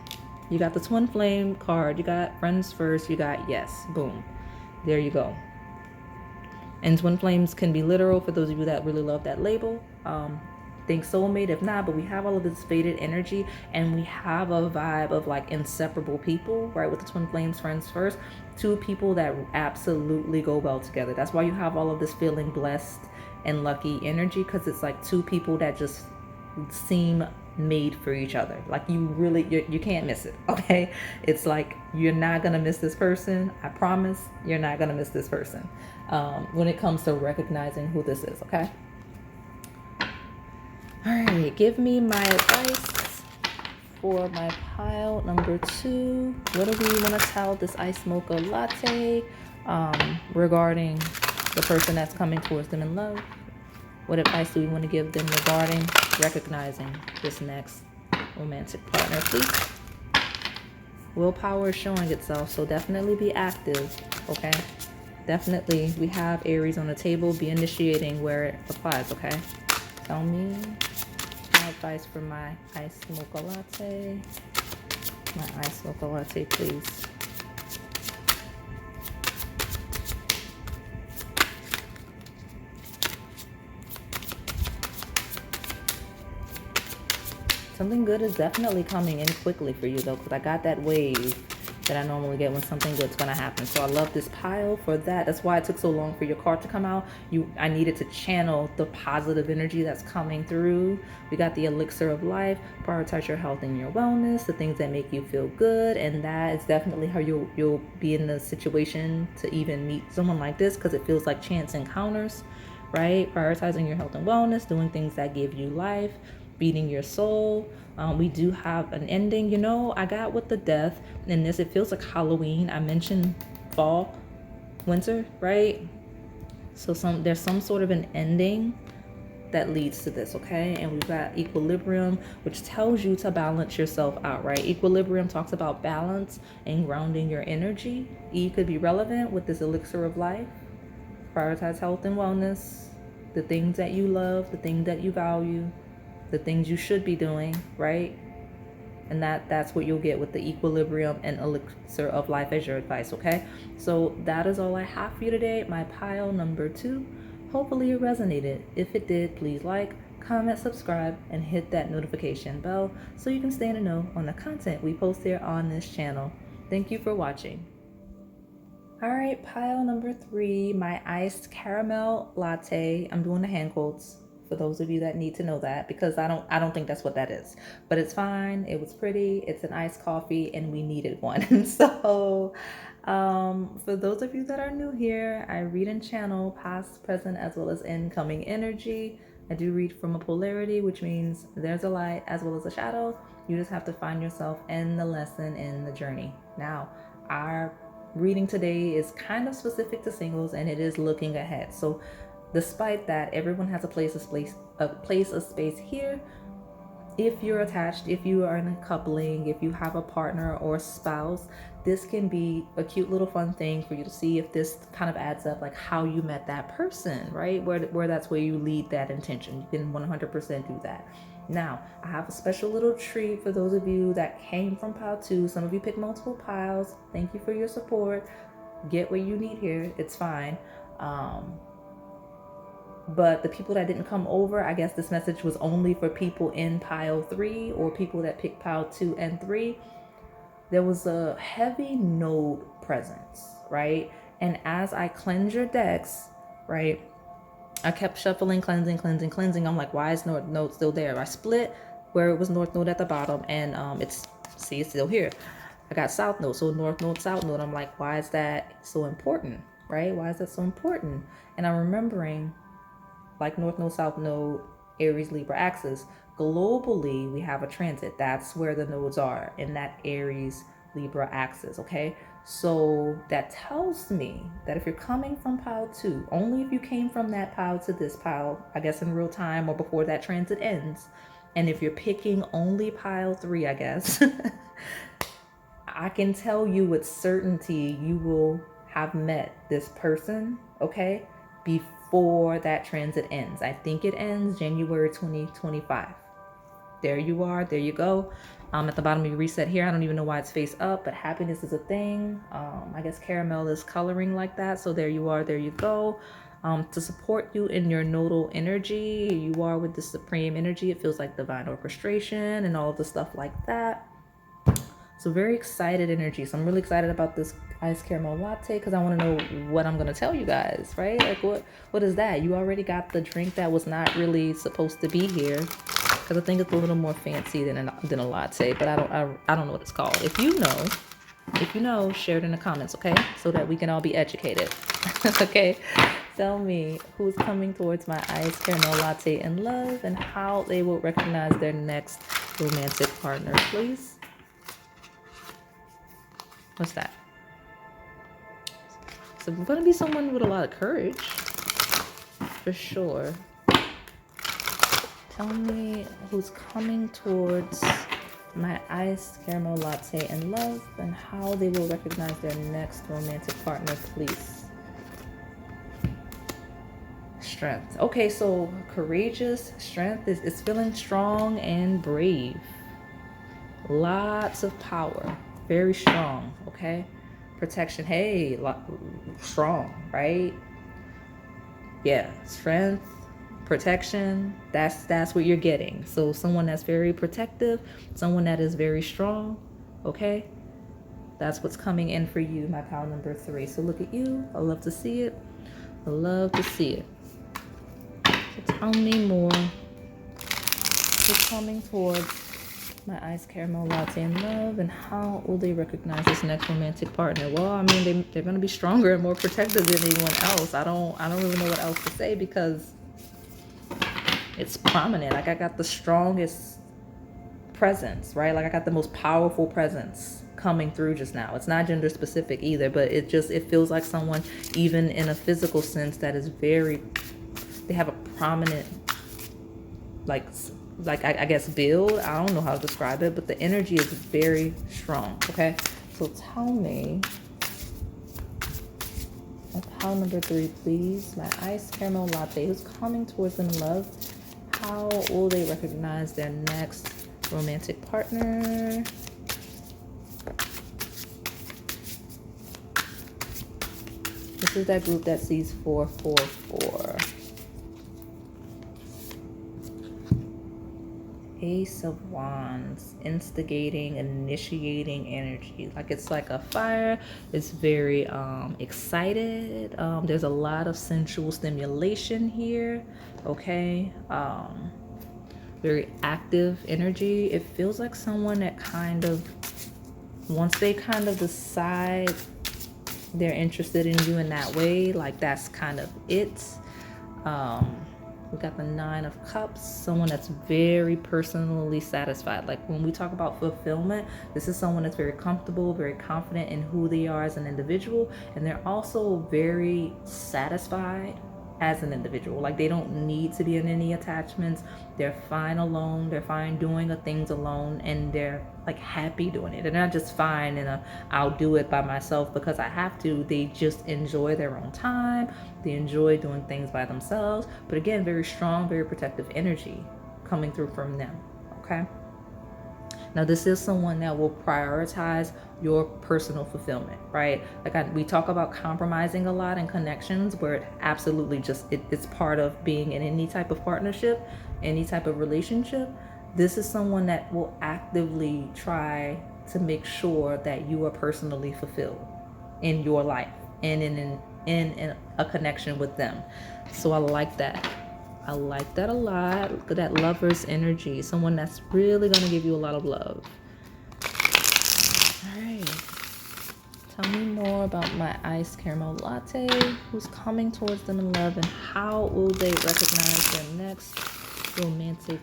you got the twin flame card, you got friends first, you got yes, boom, there you go. And twin flames can be literal for those of you that really love that label. Think soulmate if not, but we have all of this faded energy and we have a vibe of like inseparable people, right? With the twin flames, friends first, two people that absolutely go well together. That's why you have all of this feeling blessed and lucky energy, because it's like two people that just seem made for each other. Like you can't miss it. Okay, it's like you're not gonna miss this person. I promise you're not gonna miss this person when it comes to recognizing who this is. Okay, all right, give me my advice for my pile number 2. What do we want to tell this iced mocha latte regarding the person that's coming towards them in love? What advice do we want to give them regarding recognizing this next romantic partner, please? Willpower is showing itself, so definitely be active, okay? Definitely, we have Aries on the table. Be initiating where it applies, okay? Tell me my advice for my iced mocha latte. My iced mocha latte, please. Something good is definitely coming in quickly for you though, because I got that wave that I normally get when something good's gonna happen. So I love this pile for that. That's why it took so long for your card to come out. I needed to channel the positive energy that's coming through. We got the elixir of life. Prioritize your health and your wellness, the things that make you feel good, and that is definitely how you'll be in the situation to even meet someone like this, because it feels like chance encounters, right? Prioritizing your health and wellness, doing things that give you life, feeding your soul. We do have an ending. You know, I got with the death in this, it feels like Halloween. I mentioned fall, winter, right? So there's some sort of an ending that leads to this, okay? And we've got equilibrium, which tells you to balance yourself out, right? Equilibrium talks about balance and grounding your energy. E could be relevant with this elixir of life. Prioritize health and wellness, the things that you love, the things that you value, the things you should be doing, right? And that's what you'll get with the equilibrium and elixir of life as your advice, okay? So that is all I have for you today. My pile number 2. Hopefully it resonated. If it did, please like, comment, subscribe, and hit that notification bell so you can stay in the know on the content we post here on this channel. Thank you for watching. All right, pile number 3, my iced caramel latte. I'm doing the hand quotes for those of you that need to know that, because I don't think that's what that is, but it's fine. It was pretty. It's an iced coffee and we needed one. So for those of you that are new here, I read and channel past, present, as well as incoming energy. I do read from a polarity, which means there's a light as well as a shadow. You just have to find yourself in the lesson, in the journey. Now, our reading today is kind of specific to singles and it is looking ahead. So despite that, everyone has a place of space here. If you're attached, if you are in a coupling, if you have a partner or spouse, this can be a cute little fun thing for you to see if this kind of adds up, like how you met that person, right? Where that's where you lead that intention. You can 100% do that. Now, I have a special little treat for those of you that came from pile 2. Some of you picked multiple piles. Thank you for your support. Get what you need here. It's fine. But the people that didn't come over, I guess this message was only for people in pile 3 or people that picked pile 2 and 3. There was a heavy node presence, right? And as I cleanse your decks, right, I kept shuffling, cleansing. I'm like, why is North Node still there? I split where it was North Node at the bottom, and it's still here. I got south node, so north node, south node. I'm like, why is that so important, right? Why is that so important? And I'm remembering, like north node, south node, Aries, Libra axis. Globally, we have a transit. That's where the nodes are in that Aries, Libra axis, okay? So that tells me that if you're coming from pile 2, only if you came from that pile to this pile, I guess in real time or before that transit ends, and if you're picking only pile 3, I guess, I can tell you with certainty you will have met this person, okay, before that transit ends. I think it ends January 2025. There you are. There you go. At the bottom of your reset here, I don't even know why it's face up, but happiness is a thing. I guess caramel is coloring like that. So there you are. There you go. To support you in your nodal energy, you are with the supreme energy. It feels like divine orchestration and all of the stuff like that. So very excited energy. So I'm really excited about this iced caramel latte because I want to know what I'm going to tell you guys, right? Like what is that? You already got the drink that was not really supposed to be here, because I think it's a little more fancy than a latte, but I don't know what it's called. If you know, share it in the comments, okay? So that we can all be educated. Okay? Tell me who's coming towards my iced caramel latte in love and how they will recognize their next romantic partner, please. What's that? So I'm gonna be someone with a lot of courage, for sure. Tell me who's coming towards my iced caramel latte in love and how they will recognize their next romantic partner, please. Strength. Okay, so courageous, strength is feeling strong and brave. Lots of power. Very strong, okay? Protection, hey, strong, right? Yeah, strength, protection, that's what you're getting. So someone that's very protective, someone that is very strong, okay? That's what's coming in for you, my pile number 3. So look at you. I love to see it. I love to see it. So tell me more. What's coming towards my iced caramel latte in love and how will they recognize this next romantic partner? Well, I mean, they're going to be stronger and more protective than anyone else. I don't really know what else to say because it's prominent. Like I got the strongest presence, right? Like I got the most powerful presence coming through just now. It's not gender specific either, but it feels like someone, even in a physical sense, that is they have a prominent, like I guess build. I don't know how to describe it, but the energy is very strong, okay? So tell me, my pile number 3, please. My iced caramel latte, who's coming towards them in love. How will they recognize their next romantic partner? This is that group that sees 444. Ace of Wands, instigating, initiating energy. Like it's like a fire. It's very excited. There's a lot of sensual stimulation here. Okay. Very active energy. It feels like someone that once they decide they're interested in you in that way, like that's kind of it. We got the 9 of Cups, someone that's very personally satisfied. Like when we talk about fulfillment, this is someone that's very comfortable, very confident in who they are as an individual, and they're also very satisfied as an individual. Like they don't need to be in any attachments. They're fine alone. They're fine doing the things alone, and they're like happy doing it. They're not just fine in I'll do it by myself because I have to. They just enjoy their own time. They enjoy doing things by themselves. But again, very strong, very protective energy coming through from them. Okay. Now, this is someone that will prioritize your personal fulfillment, right? Like we talk about compromising a lot in connections where it absolutely it's part of being in any type of partnership, any type of relationship. This is someone that will actively try to make sure that you are personally fulfilled in your life and in a connection with them. So I like that. I like that a lot. Look at that lover's energy. Someone that's really going to give you a lot of love. All right. Tell me more about my iced caramel latte. Who's coming towards them in love, and how will they recognize their next romantic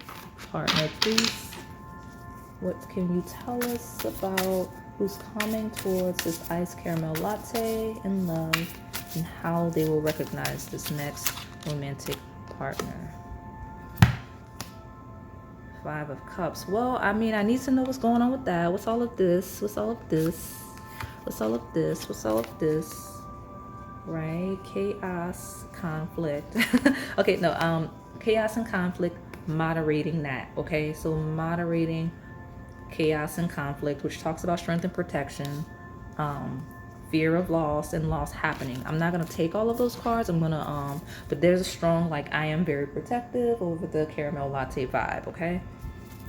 partner, please? What can you tell us about who's coming towards this iced caramel latte in love, and how they will recognize this next romantic partner? 5 of Cups. Well, I mean, I need to know what's going on with that. What's all of this? What's all of this? What's all of this? What's all of this? Right? Chaos, conflict. Okay, no, chaos and conflict, moderating that. Okay, so moderating chaos and conflict, which talks about strength and protection, fear of loss and loss happening. I'm not gonna take all of those cards. I'm gonna but there's a strong, like, I am very protective over the caramel latte vibe. Okay,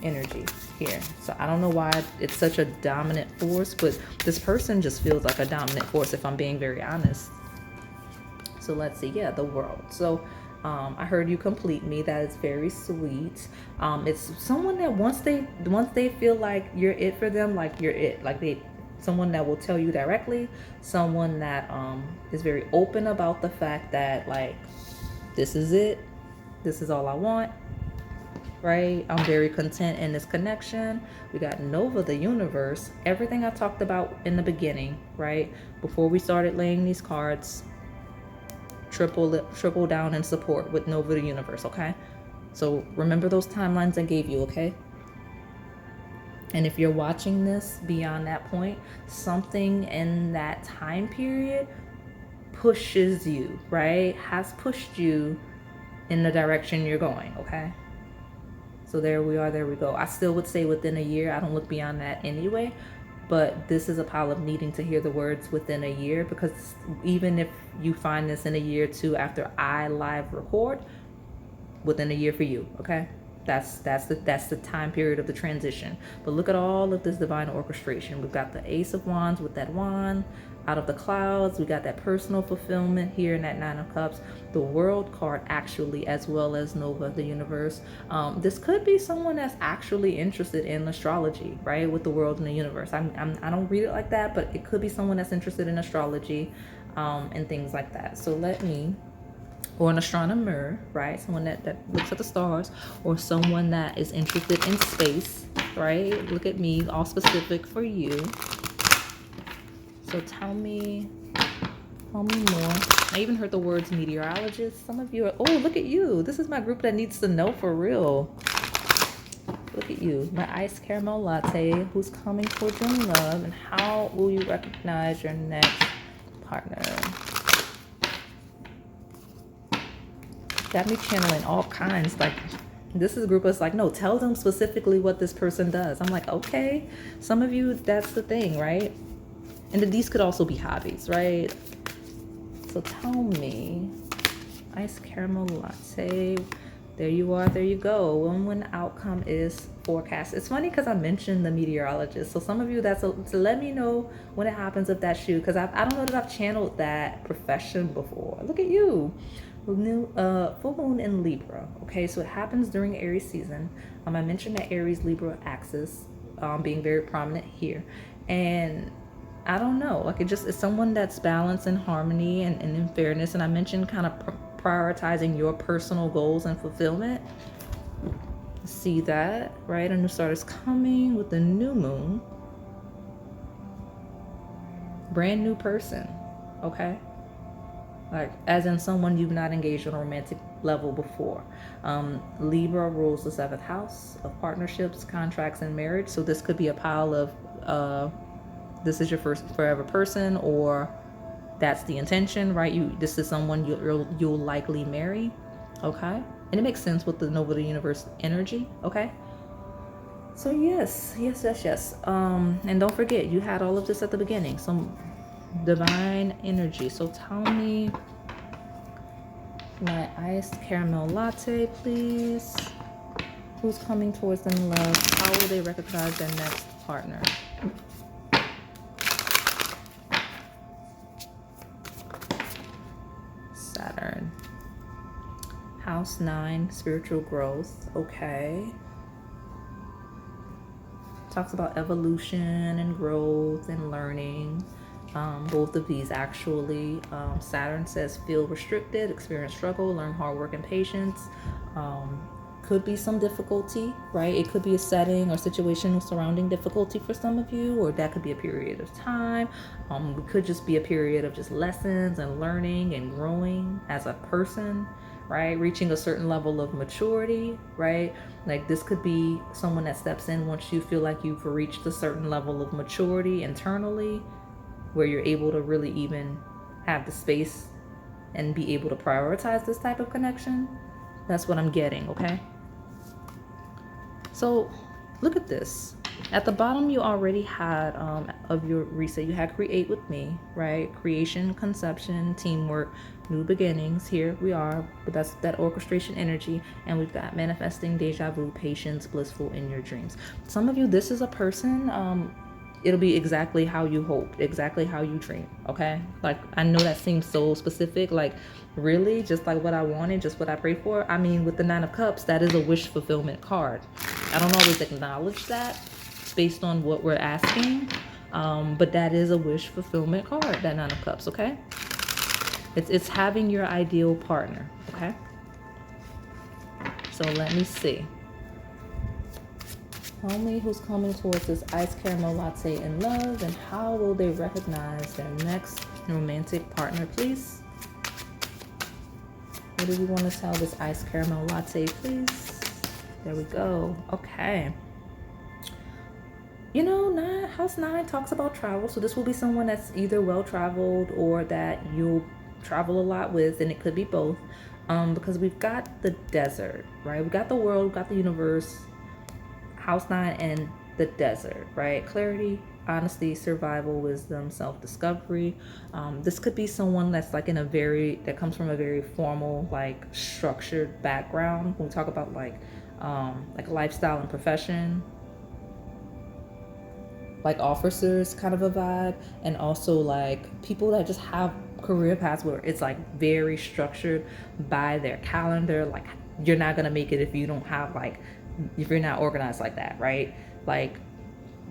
energy here. So I don't know why it's such a dominant force, but this person just feels like a dominant force, if I'm being very honest. So let's see. Yeah, the World. So I heard you complete me. That is very sweet. It's someone that once they feel like you're it for them, like you're it, like someone that will tell you directly, someone that is very open about the fact that, like, this is it, this is all I want. Right? I'm very content in this connection. We got Nova, the universe. Everything I talked about in the beginning, right? Before we started laying these cards, triple down in support with Nova, the universe, okay? So remember those timelines I gave you, okay? And if you're watching this beyond that point, something in that time period pushes you, right? Has pushed you in the direction you're going, okay? So there we are, there we go. I still would say within a year. I don't look beyond that anyway. But this is a pile of needing to hear the words within a year, because even if you find this in a year or two after I live record, within a year for you, okay? That's the time period of the transition. But look at all of this divine orchestration. We've got the Ace of Wands with that wand out of the clouds. We got that personal fulfillment here in that 9 of Cups. The World card, actually, as well as Nova, the universe. This could be someone that's actually interested in astrology, right? With the World and the universe. I don't read it like that, but it could be someone that's interested in astrology and things like that. So let me, or an astronomer, right? Someone that looks at the stars, or someone that is interested in space, right? Look at me, all specific for you. So tell me more. I even heard the words meteorologist. Some of you are, oh, look at you. This is my group that needs to know for real. Look at you, my iced caramel latte. Who's coming towards you in love, and how will you recognize your next partner? Got me channeling all kinds. Like, this is a group that's like, no, tell them specifically what this person does. I'm like, okay. Some of you, that's the thing, right? And these could also be hobbies, right? So tell me, iced caramel latte. There you are, there you go. When the outcome is forecast. It's funny because I mentioned the meteorologist. So some of you, so let me know when it happens if that's you, because I don't know that I've channeled that profession before. Look at you. Full moon in Libra. Okay, so it happens during Aries season. I mentioned that Aries Libra axis being very prominent here, and I don't know, like, it's someone that's balanced in harmony and in fairness. And I mentioned kind of prioritizing your personal goals and fulfillment. See that, right? A new start is coming with the new moon. Brand new person, okay? Like, as in someone you've not engaged on a romantic level before. Libra rules the 7th house of partnerships, contracts, and marriage. So this could be a pile of this is your first forever person, or that's the intention, right? This is someone you'll likely marry, okay? And it makes sense with the Nova, the universe energy, okay? So yes. And don't forget, you had all of this at the beginning, some divine energy. So tell me, my iced caramel latte, please. Who's coming towards them in love? How will they recognize their next partner? Saturn. House 9, spiritual growth. Okay. Talks about evolution and growth and learning. Both of these actually, Saturn says feel restricted, experience struggle, learn hard work and patience. Could be some difficulty, right? It could be a setting or situation surrounding difficulty for some of you, or that could be a period of time. It could just be a period of just lessons and learning and growing as a person, right? Reaching a certain level of maturity, right? Like this could be someone that steps in once you feel like you've reached a certain level of maturity internally, where you're able to really even have the space and be able to prioritize this type of connection. That's what I'm getting, okay? So look at this. At the bottom, you already had of your reset, you had create with me, right? Creation, conception, teamwork, new beginnings. Here we are, but that's that orchestration energy. And we've got manifesting, deja vu, patience, blissful in your dreams. Some of you, this is a person, it'll be exactly how you hoped, exactly how you dream, okay? Like, I know that seems so specific, like, really, just like what I wanted, just what I prayed for. I mean, with the Nine of Cups, that is a wish fulfillment card. I don't always acknowledge that based on what we're asking, but that is a wish fulfillment card, that Nine of Cups, okay? It's having your ideal partner, okay? So let me see. Tell me who's coming towards this iced caramel latte in love, and how will they recognize their next romantic partner, please? What do we want to tell this iced caramel latte, please? There we go. Okay. You know, House 9 talks about travel, so this will be someone that's either well-traveled or that you'll travel a lot with, and it could be both, because we've got the desert, right? We've got the world, we've got the universe, House 9 and the desert, right? Clarity, honesty, survival, wisdom, self-discovery. This could be someone that's like that comes from a very formal, like structured background. When we talk about like lifestyle and profession, like officers kind of a vibe, and also like people that just have career paths where it's like very structured by their calendar. Like you're not gonna make it if you don't have if you're not organized like that, right? Like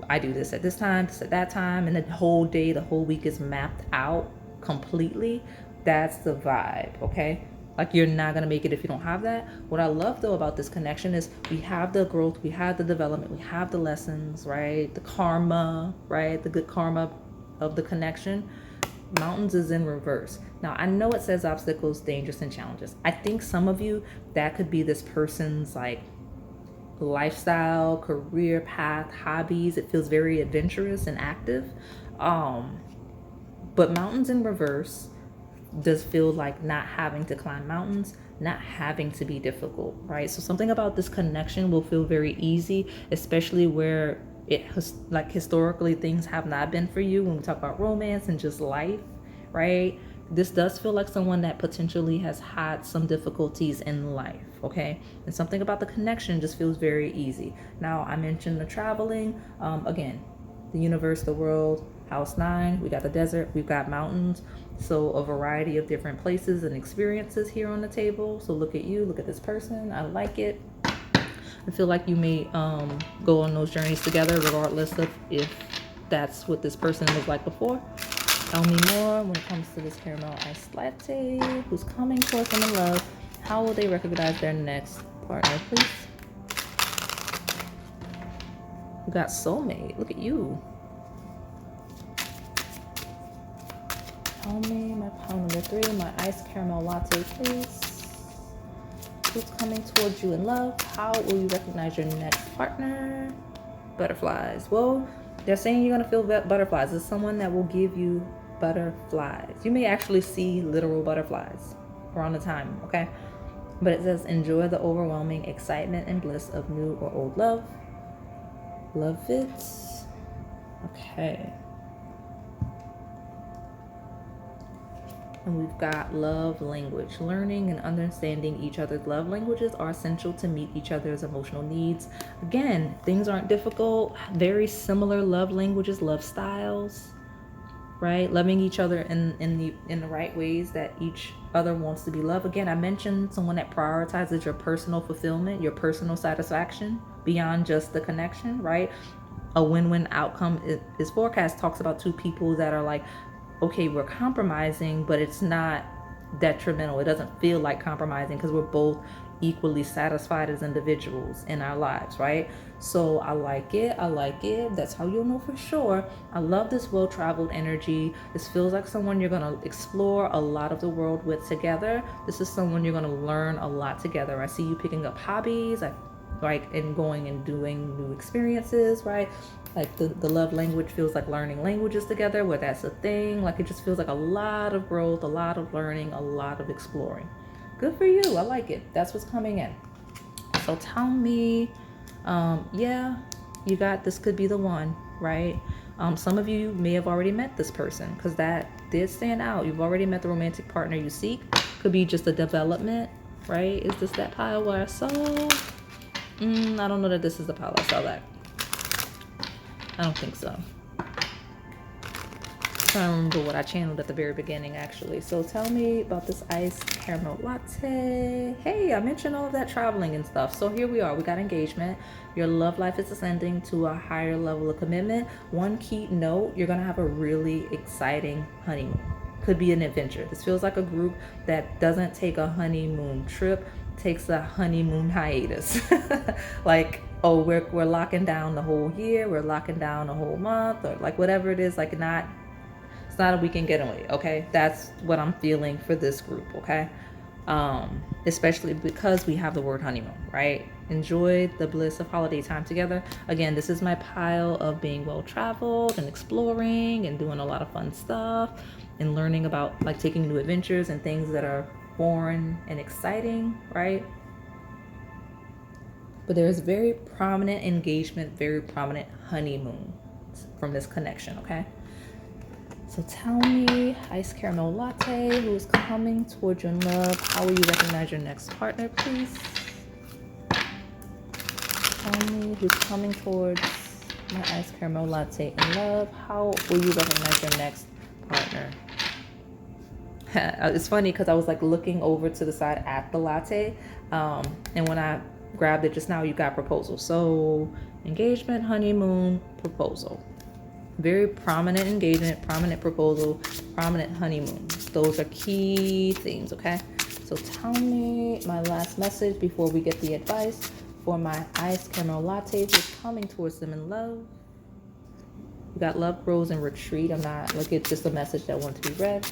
I do this at this time, this at that time, and the whole day, the whole week is mapped out completely. That's the vibe, okay? Like you're not gonna make it if you don't have that. What I love though about this connection is we have the growth, we have the development, we have the lessons, right? The karma, right? The good karma of the connection. Mountains is in reverse. Now I know it says obstacles, dangers, and challenges. I think some of you, that could be this person's like lifestyle, career path, hobbies. It feels very adventurous and active. But mountains in reverse does feel like not having to climb mountains, not having to be difficult, right? So something about this connection will feel very easy, especially where it has, like historically things have not been for you when we talk about romance and just life, right? This does feel like someone that potentially has had some difficulties in life, okay? And something about the connection just feels very easy. Now, I mentioned the traveling. Again, the universe, the world, House 9, we got the desert, we've got mountains. So a variety of different places and experiences here on the table. So look at you, look at this person. I like it. I feel like you may go on those journeys together, regardless of if that's what this person was like before. Tell me more when it comes to this caramel iced latte. Who's coming towards them in love? How will they recognize their next partner, please? We got soulmate. Look at you. Tell me my pile number 3, my iced caramel latte, please. Who's coming towards you in love? How will you recognize your next partner? Butterflies. Well, they're saying you're going to feel butterflies. It's someone that will give you butterflies. You may actually see literal butterflies around the time, okay? But it says enjoy the overwhelming excitement and bliss of new or old love. Love it. Okay. And we've got love language. Learning and understanding each other's love languages are essential to meet each other's emotional needs. Again, things aren't difficult. Very similar love languages, love styles, right? Loving each other in the right ways that each other wants to be loved. Again, I mentioned someone that prioritizes your personal fulfillment, your personal satisfaction beyond just the connection, right? A win-win outcome is forecast talks about two people that are like okay, we're compromising, but it's not detrimental. It doesn't feel like compromising because we're both equally satisfied as individuals in our lives, right? So I like it. I like it. That's how you'll know for sure. I love this well-traveled energy. This feels like someone you're going to explore a lot of the world with together. This is someone you're going to learn a lot together. I see you picking up hobbies, like, and going and doing new experiences, right? Like the love language feels like learning languages together, where that's a thing. Like it just feels like a lot of growth, a lot of learning, a lot of exploring. Good for you. I like it. That's what's coming in. So tell me, yeah, you got, this could be the one, right? Some of you may have already met this person because that did stand out. You've already met the romantic partner you seek. Could be just a development, right? Is this that pile where I saw? I don't know that this is the pile I saw that. I don't think so. I'm trying to remember what I channeled at the very beginning, actually. So tell me about this iced caramel latte. Hey, I mentioned all of that traveling and stuff. So here we are. We got engagement. Your love life is ascending to a higher level of commitment. One key note, you're going to have a really exciting honeymoon. Could be an adventure. This feels like a group that doesn't take a honeymoon trip, takes a honeymoon hiatus. Like, oh, we're locking down the whole year, we're locking down the whole month, or like whatever it is, like it's not a weekend getaway, okay? That's what I'm feeling for this group, okay? Especially because we have the word honeymoon, right? Enjoy the bliss of holiday time together. Again, this is my pile of being well-traveled and exploring and doing a lot of fun stuff and learning about like taking new adventures and things that are foreign and exciting, right? But there's very prominent engagement, very prominent honeymoon from this connection, okay? So tell me, iced caramel latte, who is coming towards you in love? How will you recognize your next partner, please? Tell me who's coming towards my iced caramel latte in love. How will you recognize your next partner? It's funny because I was like looking over to the side at the latte, and when I grabbed it just now, you got proposal. So engagement, honeymoon, proposal. Very prominent engagement, prominent proposal, prominent honeymoon. Those are key themes, okay? So tell me my last message before we get the advice for my iced caramel latte who's coming towards them in love. We got love grows in retreat. I'm not, like, it's just a message that wants to be read.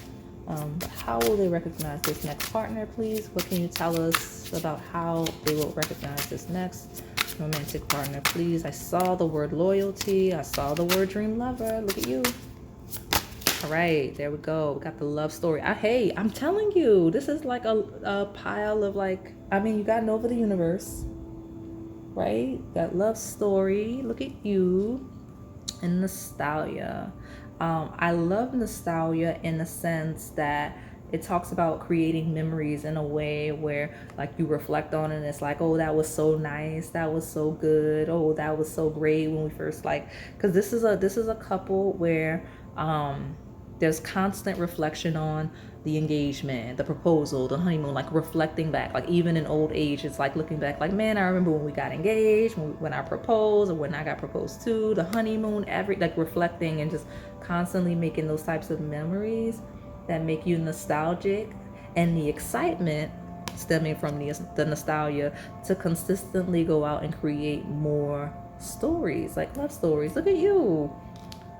But how will they recognize this next partner, please? What can you tell us about how they will recognize this next romantic partner, please? I saw the word loyalty. I saw the word dream lover. Look at you. All right, there we go. We got the love story. Hey, I'm telling you, this is like a pile of like, I mean, you got Nova the universe, right? Got love story. Look at you. And nostalgia. I love nostalgia in the sense that it talks about creating memories in a way where like you reflect on it and it's like, oh, that was so nice, that was so good, oh, that was so great when we first, like, because this is a couple where there's constant reflection on the engagement, the proposal, the honeymoon, like reflecting back, like even in old age, it's like looking back, like, man, I remember when we got engaged, when I proposed, or when I got proposed to, the honeymoon, like reflecting and just constantly making those types of memories that make you nostalgic, and the excitement stemming from the nostalgia to consistently go out and create more stories, like love stories. Look at you.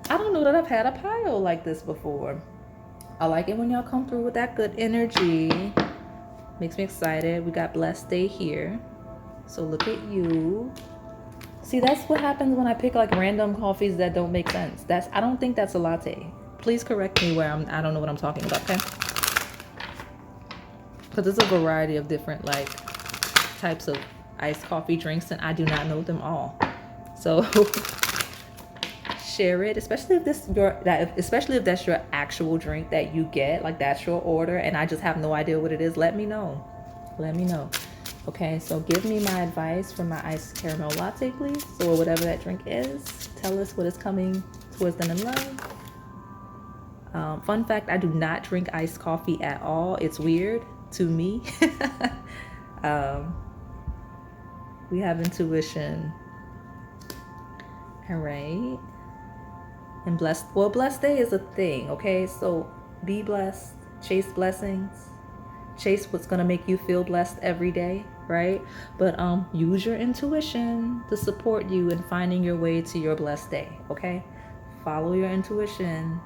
I don't know that I've had a pile like this before. I like it when y'all come through with that good energy. Makes me excited. We got blessed day here. So look at you. See, that's what happens when I pick like random coffees that don't make sense. I don't think that's a latte. Please correct me where I don't know what I'm talking about, okay? Because there's a variety of different like types of iced coffee drinks and I do not know them all. So share it, especially if that's your actual drink that you get, like that's your order and I just have no idea what it is. Let me know. Okay, so give me my advice for my iced caramel latte, please, or whatever that drink is. Tell us what is coming towards them in love. Fun fact, I do not drink iced coffee at all. It's weird to me. We have intuition. All right. And blessed, well, blessed day is a thing, okay? So be blessed, chase blessings, chase what's gonna make you feel blessed every day, right? But use your intuition to support you in finding your way to your blessed day, okay? Follow your intuition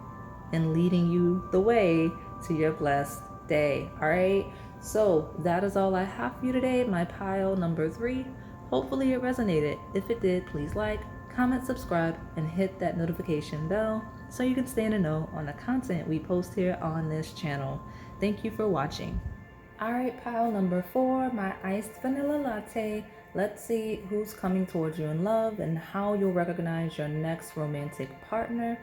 in leading you the way to your blessed day, all right? So that is all I have for you today, my pile number 3. Hopefully it resonated. If it did, please like, comment, subscribe, and hit that notification bell so you can stay in the know on the content we post here on this channel. Thank you for watching. All right, pile number 4, my iced vanilla latte. Let's see who's coming towards you in love and how you'll recognize your next romantic partner.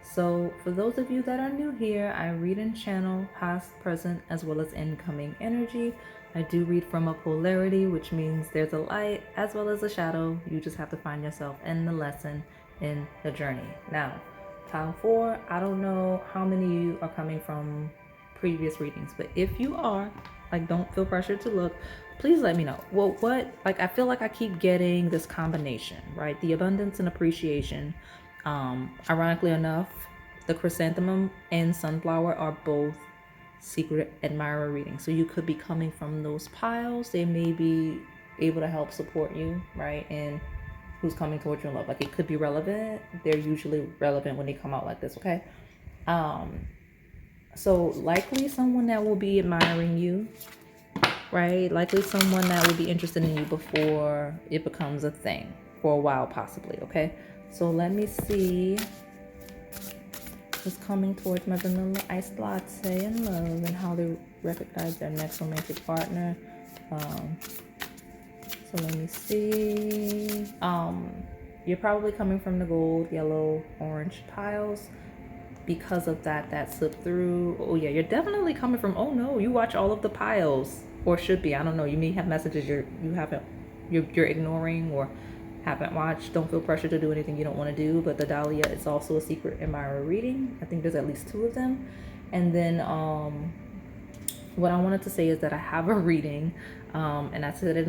So for those of you that are new here, I read and channel past, present, as well as incoming energy. I do read from a polarity, which means there's a light as well as a shadow. You just have to find yourself in the lesson, in the journey. Now, pile 4, I don't know how many of you are coming from previous readings, but if you are, like, don't feel pressured to look, please let me know. Well, I feel like I keep getting this combination, right? The abundance and appreciation. Ironically enough, the chrysanthemum and sunflower are both secret admirer readings. So you could be coming from those piles. They may be able to help support you, right? And who's coming towards you in love. Like, it could be relevant. They're usually relevant when they come out like this, okay? So likely someone that will be admiring you, right? Likely someone that will be interested in you before it becomes a thing, for a while possibly, okay? So let me see who's coming towards my vanilla iced latte in love and how they recognize their next romantic partner. So let me see. You're probably coming from the gold, yellow, orange piles. Because of that slip through. Oh yeah, you're definitely coming from, oh no, you watch all of the piles, or should be, I don't know, you may have messages you're ignoring or haven't watched. Don't feel pressure to do anything you don't want to do. But the Dahlia is also a secret admirer reading. I think there's at least 2 of them. And then what I wanted to say is that I have a reading, and I said it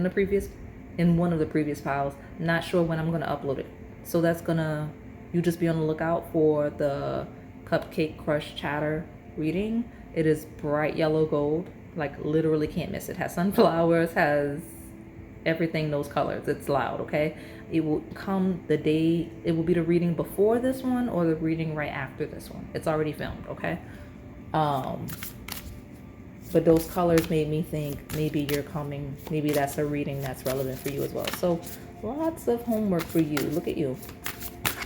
in one of the previous piles. Not sure when I'm gonna upload it, so you just be on the lookout for the Cupcake Crush Chatter reading. It is bright yellow gold, like literally can't miss it. Has sunflowers, has everything, those colors. It's loud, okay? It will be the reading before this one or the reading right after this one. It's already filmed, okay? But those colors made me think maybe maybe that's a reading that's relevant for you as well. So lots of homework for you. Look at you.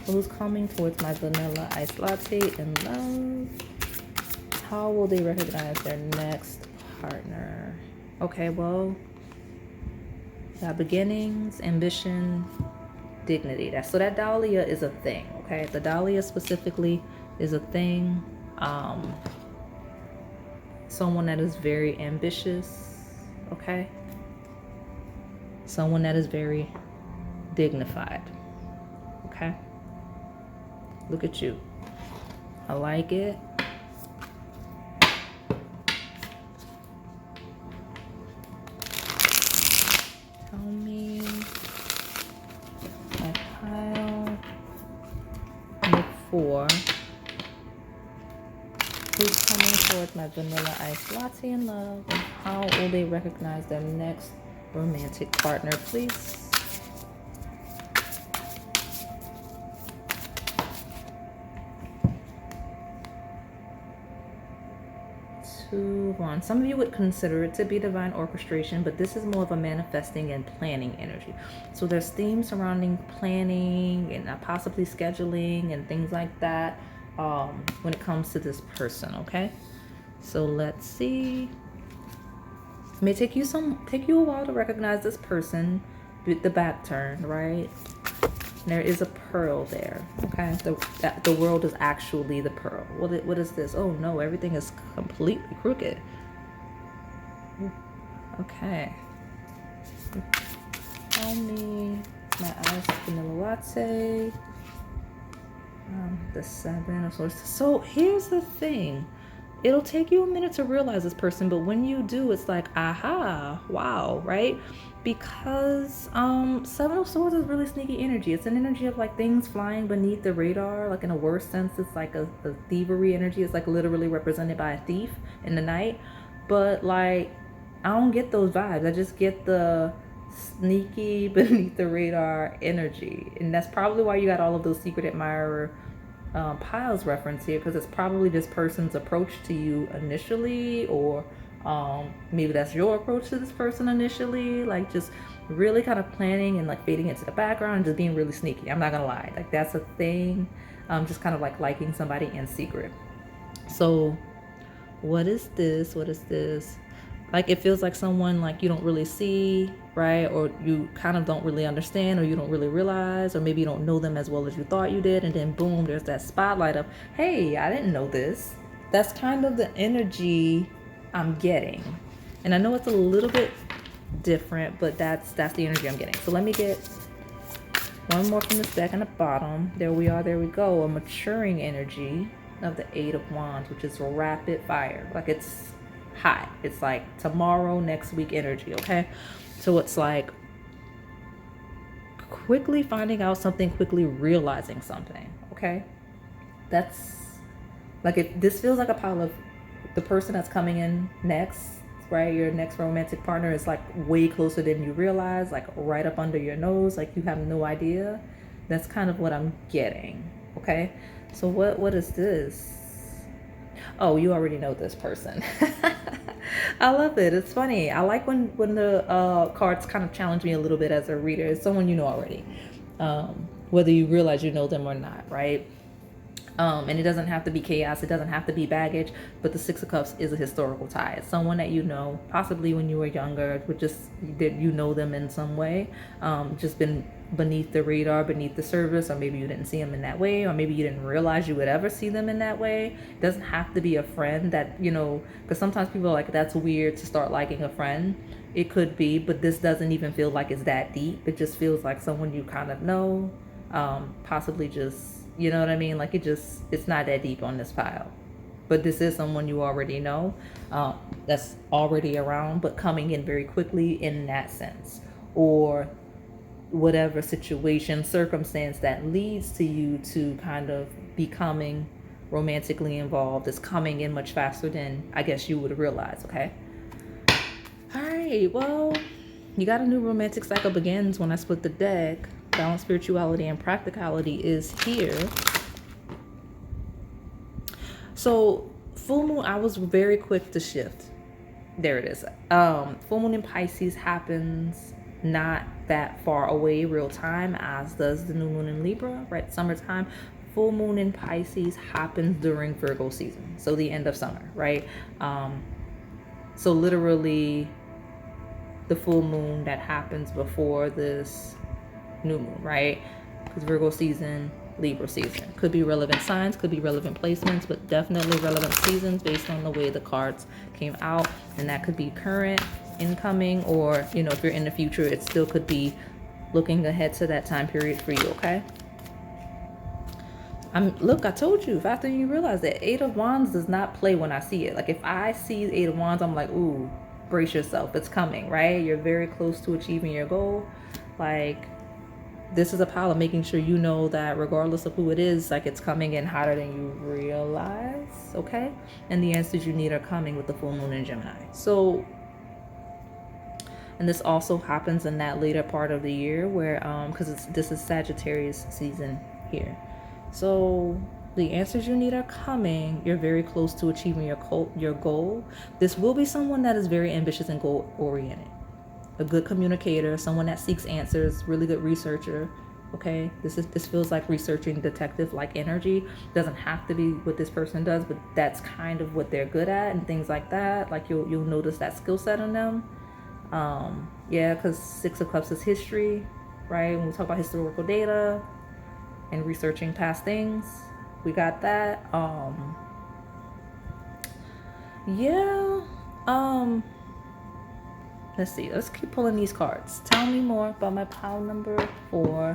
Who's coming towards my vanilla iced latte in love? How will they recognize their next partner? Okay, well, got beginnings, ambition, dignity. So that Dahlia is a thing, okay? The Dahlia specifically is a thing. Someone that is very ambitious, okay? Someone that is very dignified, okay? Look at you. I like it. Tell me my pile number 4. Who's coming towards my vanilla iced latte in love, and how will they recognize their next romantic partner, please? 2 of Wands. Some of you would consider it to be divine orchestration, but this is more of a manifesting and planning energy. So there's themes surrounding planning and possibly scheduling and things like that when it comes to this person, okay? So let's see. It may take you a while to recognize this person with the back turned, right? There is a pearl there, okay? The world is actually the pearl. What is this? Oh no, everything is completely crooked. Okay. Tell me my iced vanilla latte. The 7 of Swords. So here's the thing. it'll take you a minute to realize this person, but when you do, it's like, aha, wow, right? Because Seven of Swords is really sneaky energy. It's an energy of like things flying beneath the radar. Like in a worse sense, it's like a thievery energy. It's like literally represented by a thief in the night. But like, I don't get those vibes. I just get the sneaky beneath the radar energy, and that's probably why you got all of those secret admirer piles reference here, because it's probably this person's approach to you initially, or maybe that's your approach to this person initially, like just really kind of planning and like fading into the background and just being really sneaky. I'm not gonna lie, like that's a thing. Just kind of like liking somebody in secret. So what is this? What is this? Like it feels like someone like you don't really see, right? Or you kind of don't really understand, or you don't really realize, or maybe you don't know them as well as you thought you did, and then boom, there's that spotlight of, hey, I didn't know this. That's kind of the energy I'm getting. And I know it's a little bit different, but that's the energy I'm getting. So let me get one more from this deck on the bottom. There we are, there we go. A maturing energy of the Eight of Wands, which is rapid fire. Like it's hot. It's like tomorrow, next week energy, okay? So it's like quickly finding out something, quickly realizing something, okay? That's like this feels like a pile of the person that's coming in next, right? Your next romantic partner is like way closer than you realize, like right up under your nose, like you have no idea. That's kind of what I'm getting, okay? So what is this? Oh, you already know this person. I love it. It's funny. I like when the cards kind of challenge me a little bit as a reader. It's someone you know already, whether you realize you know them or not, right? And it doesn't have to be chaos. It doesn't have to be baggage. But the Six of Cups is a historical tie. It's someone that you know, possibly when you were younger, but just that you know them in some way. Just been beneath the radar, beneath the surface, or maybe you didn't see them in that way, or maybe you didn't realize you would ever see them in that way. It doesn't have to be a friend that, you know, because sometimes people are like, that's weird to start liking a friend. It could be, but this doesn't even feel like it's that deep. It just feels like someone you kind of know, possibly just, you know what I mean? Like it's not that deep on this pile. But this is someone you already know, that's already around, but coming in very quickly in that sense. Or whatever situation, circumstance that leads to you to kind of becoming romantically involved is coming in much faster than I guess you would realize, okay? All right, well, you got a new romantic cycle begins when I split the deck. Balance, spirituality, and practicality is here. So full moon, I was very quick to shift. There it is. Full moon in Pisces happens not that far away real time, as does the new moon in Libra, right? Summertime. Full moon in Pisces happens during Virgo season, so the end of summer, right? So literally the full moon that happens before this new moon, right? Because Virgo season, Libra season. Could be relevant signs, could be relevant placements, but definitely relevant seasons based on the way the cards came out. And that could be current, incoming, or, you know, if you're in the future, it still could be looking ahead to that time period for you, okay? Look, I told you, after you realize that Eight of Wands does not play when I see it. Like if I see Eight of Wands, I'm like, ooh, brace yourself, it's coming, right? You're very close to achieving your goal. Like, this is a pile of making sure you know that regardless of who it is, like it's coming in hotter than you realize, okay? And the answers you need are coming with the full moon in Gemini. So, and this also happens in that later part of the year where, because this is Sagittarius season here. So the answers you need are coming. You're very close to achieving your goal. This will be someone that is very ambitious and goal oriented. A good communicator, someone that seeks answers, really good researcher, okay? This feels like researching detective-like energy. Doesn't have to be what this person does, but that's kind of what they're good at and things like that. Like you'll notice that skill set in them. Yeah, because Six of Cups is history, right? When we talk about historical data and researching past things, we got that. Yeah. Let's see. Let's keep pulling these cards. Tell me more about my pile number 4.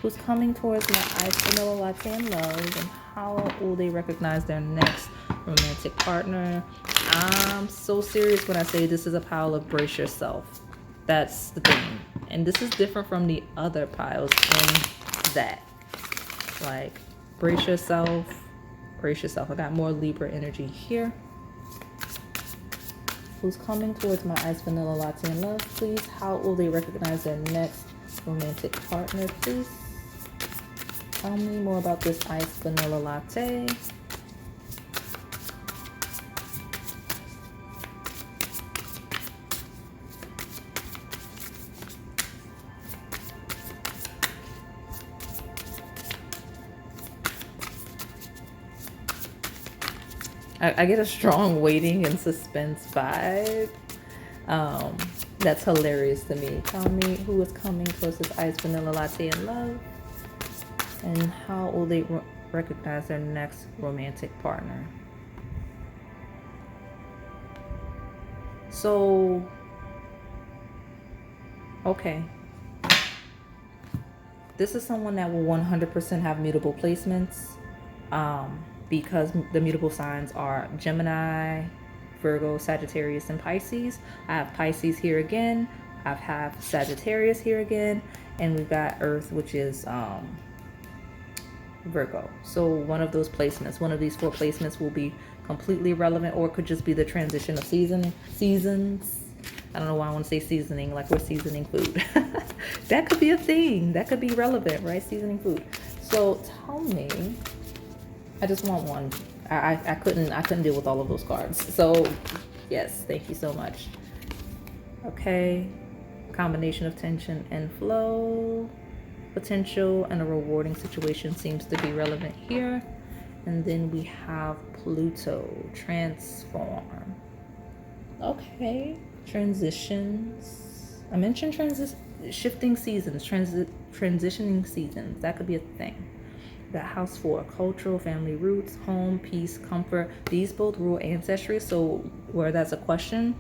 Who's coming towards my iced vanilla latte and love, and how will they recognize their next romantic partner. I'm so serious when I say this is a pile of brace yourself. That's the thing. And this is different from the other piles in that. Like, brace yourself. Brace yourself. I got more Libra energy here. Who's coming towards my iced vanilla latte in love, please? How will they recognize their next romantic partner, please? Tell me more about this iced vanilla latte. I get a strong waiting and suspense vibe. That's hilarious to me. Tell me who is coming towards this iced vanilla latte in love, and how will they recognize their next romantic partner. So, okay. This is someone that will 100% have mutable placements. Because the mutable signs are Gemini, Virgo, Sagittarius, and Pisces. I have Pisces here again. I have Sagittarius here again. And we've got Earth, which is Virgo. So one of those placements, one of these 4 placements will be completely relevant, or it could just be the transition of seasons. I don't know why I want to say seasoning, like we're seasoning food. That could be a thing. That could be relevant, right? Seasoning food. So tell me, I just want one. I couldn't deal with all of those cards. So yes, thank you so much. Okay. Combination of tension and flow. Potential and a rewarding situation seems to be relevant here. And then we have Pluto. Transform. Okay. Transitions. I mentioned shifting seasons, transitioning seasons. That could be a thing. Got house 4, cultural, family roots, home, peace, comfort. These both rule ancestry. So where that's a question,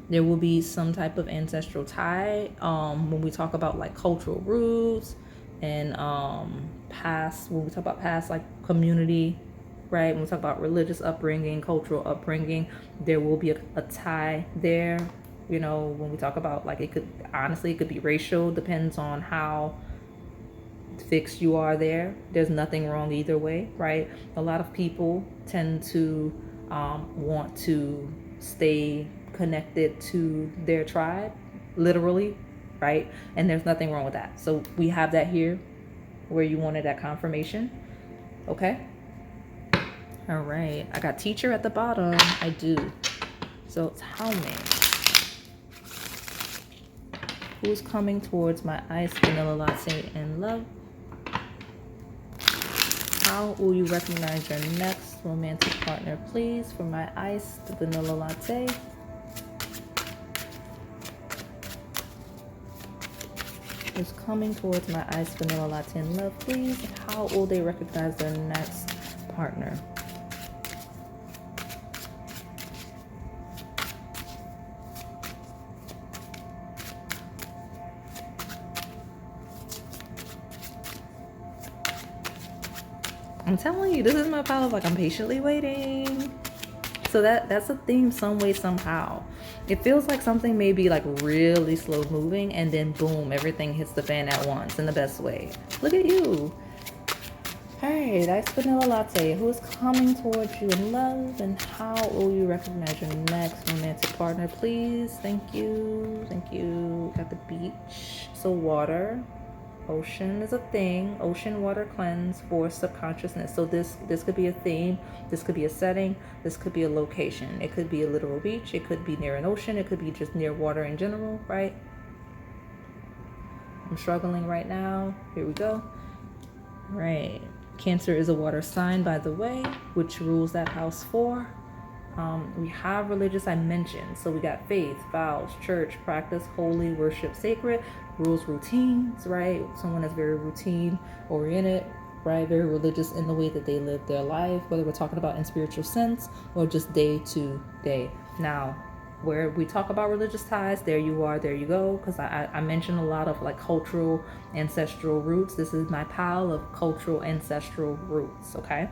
there will be some type of ancestral tie. When we talk about like cultural roots and past, when we talk about past, like community, right? When we talk about religious upbringing, cultural upbringing, there will be a tie there. You know, when we talk about like, it could be racial, depends on how fixed you are there. There's nothing wrong either way, right? A lot of people tend to want to stay connected to their tribe, literally, right? And there's nothing wrong with that. So we have that here where you wanted that confirmation. Okay. All right. I got teacher at the bottom. I do. So tell me, who's coming towards my iced vanilla latte in love? How will you recognize your next romantic partner, please, for my iced vanilla latte? Who's coming towards my iced vanilla latte in love, please? How will they recognize their next partner? I'm telling you, this is my pile of like, I'm patiently waiting. So that's a theme some way, somehow. It feels like something may be like really slow moving, and then boom, everything hits the fan at once in the best way. Look at you. All right, iced vanilla latte. Who is coming towards you in love, and how will you recognize your next romantic partner, please? Thank you. Thank you. Got the beach. So water. Ocean is a thing. Ocean, water, cleanse for subconsciousness. So this could be a theme. This could be a setting. This could be a location. It could be a literal beach. It could be near an ocean. It could be just near water in general, right? I'm struggling right now. Here we go. Right. Cancer is a water sign, by the way, which rules that house 4. We have religious, I mentioned. So we got faith, vows, church, practice, holy, worship, sacred, rules, routines, right? Someone that's very routine oriented, right? Very religious in the way that they live their life, whether we're talking about in spiritual sense or just day to day. Now, where we talk about religious ties, there you are, there you go. Because I mentioned a lot of like cultural, ancestral roots. This is my pile of cultural, ancestral roots, okay?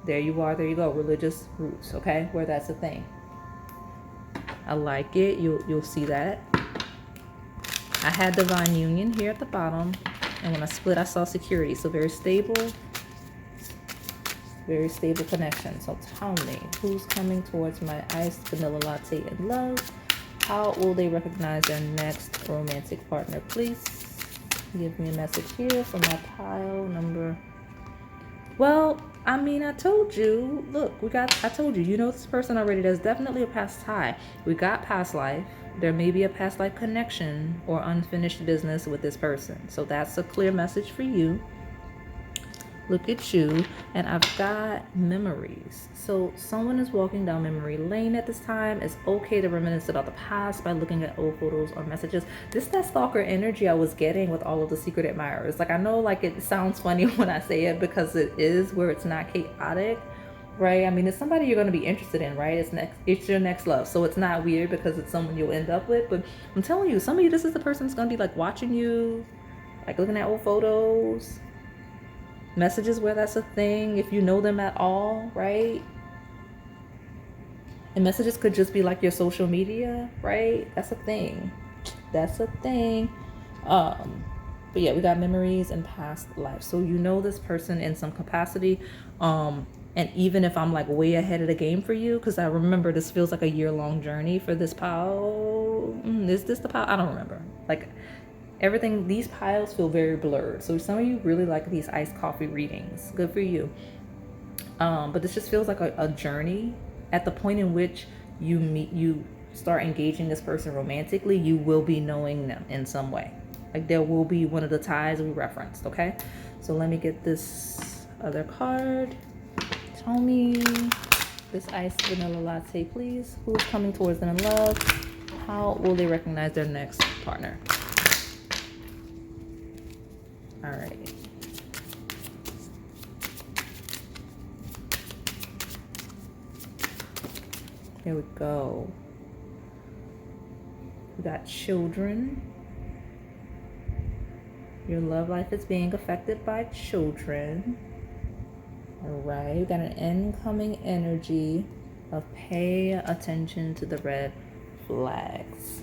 There you are. There you go. Religious roots. Okay, where that's a thing. I like it. You'll see that. I had divine union here at the bottom, and when I split, I saw security. So very stable connection. So tell me, who's coming towards my iced vanilla latte in love? How will they recognize their next romantic partner? Please give me a message here for my pile number. Well, I mean, I told you, look, I told you, you know this person already. There's definitely a past tie. We got past life. There may be a past life connection or unfinished business with this person. So that's a clear message for you. Look at you. And I've got memories. So someone is walking down memory lane at this time. It's okay to reminisce about the past by looking at old photos or messages. This is that stalker energy I was getting with all of the secret admirers. Like, I know, like, it sounds funny when I say it because it is, where it's not chaotic, right? I mean, it's somebody you're going to be interested in, right? It's your next love. So it's not weird because it's someone you'll end up with. But I'm telling you, some of you, this is the person that's going to be like watching you, like looking at old photos, messages where that's a thing, if you know them at all, right? And messages could just be like your social media, right? That's a thing. But yeah, we got memories and past life. So you know this person in some capacity. And even if I'm like way ahead of the game for you, because I remember this feels like a year-long journey for this pile. Is this the pile? I don't remember. Like, everything, these piles feel very blurred. So some of you really like these iced coffee readings. Good for you. But this just feels like a journey. At the point in which you start engaging this person romantically, you will be knowing them in some way. Like, there will be one of the ties we referenced, okay? So let me get this other card. Tell me, this iced vanilla latte, please. Who's coming towards them in love? How will they recognize their next partner? All right. Here we go. We got children. Your love life is being affected by children. All right. We got an incoming energy of pay attention to the red flags.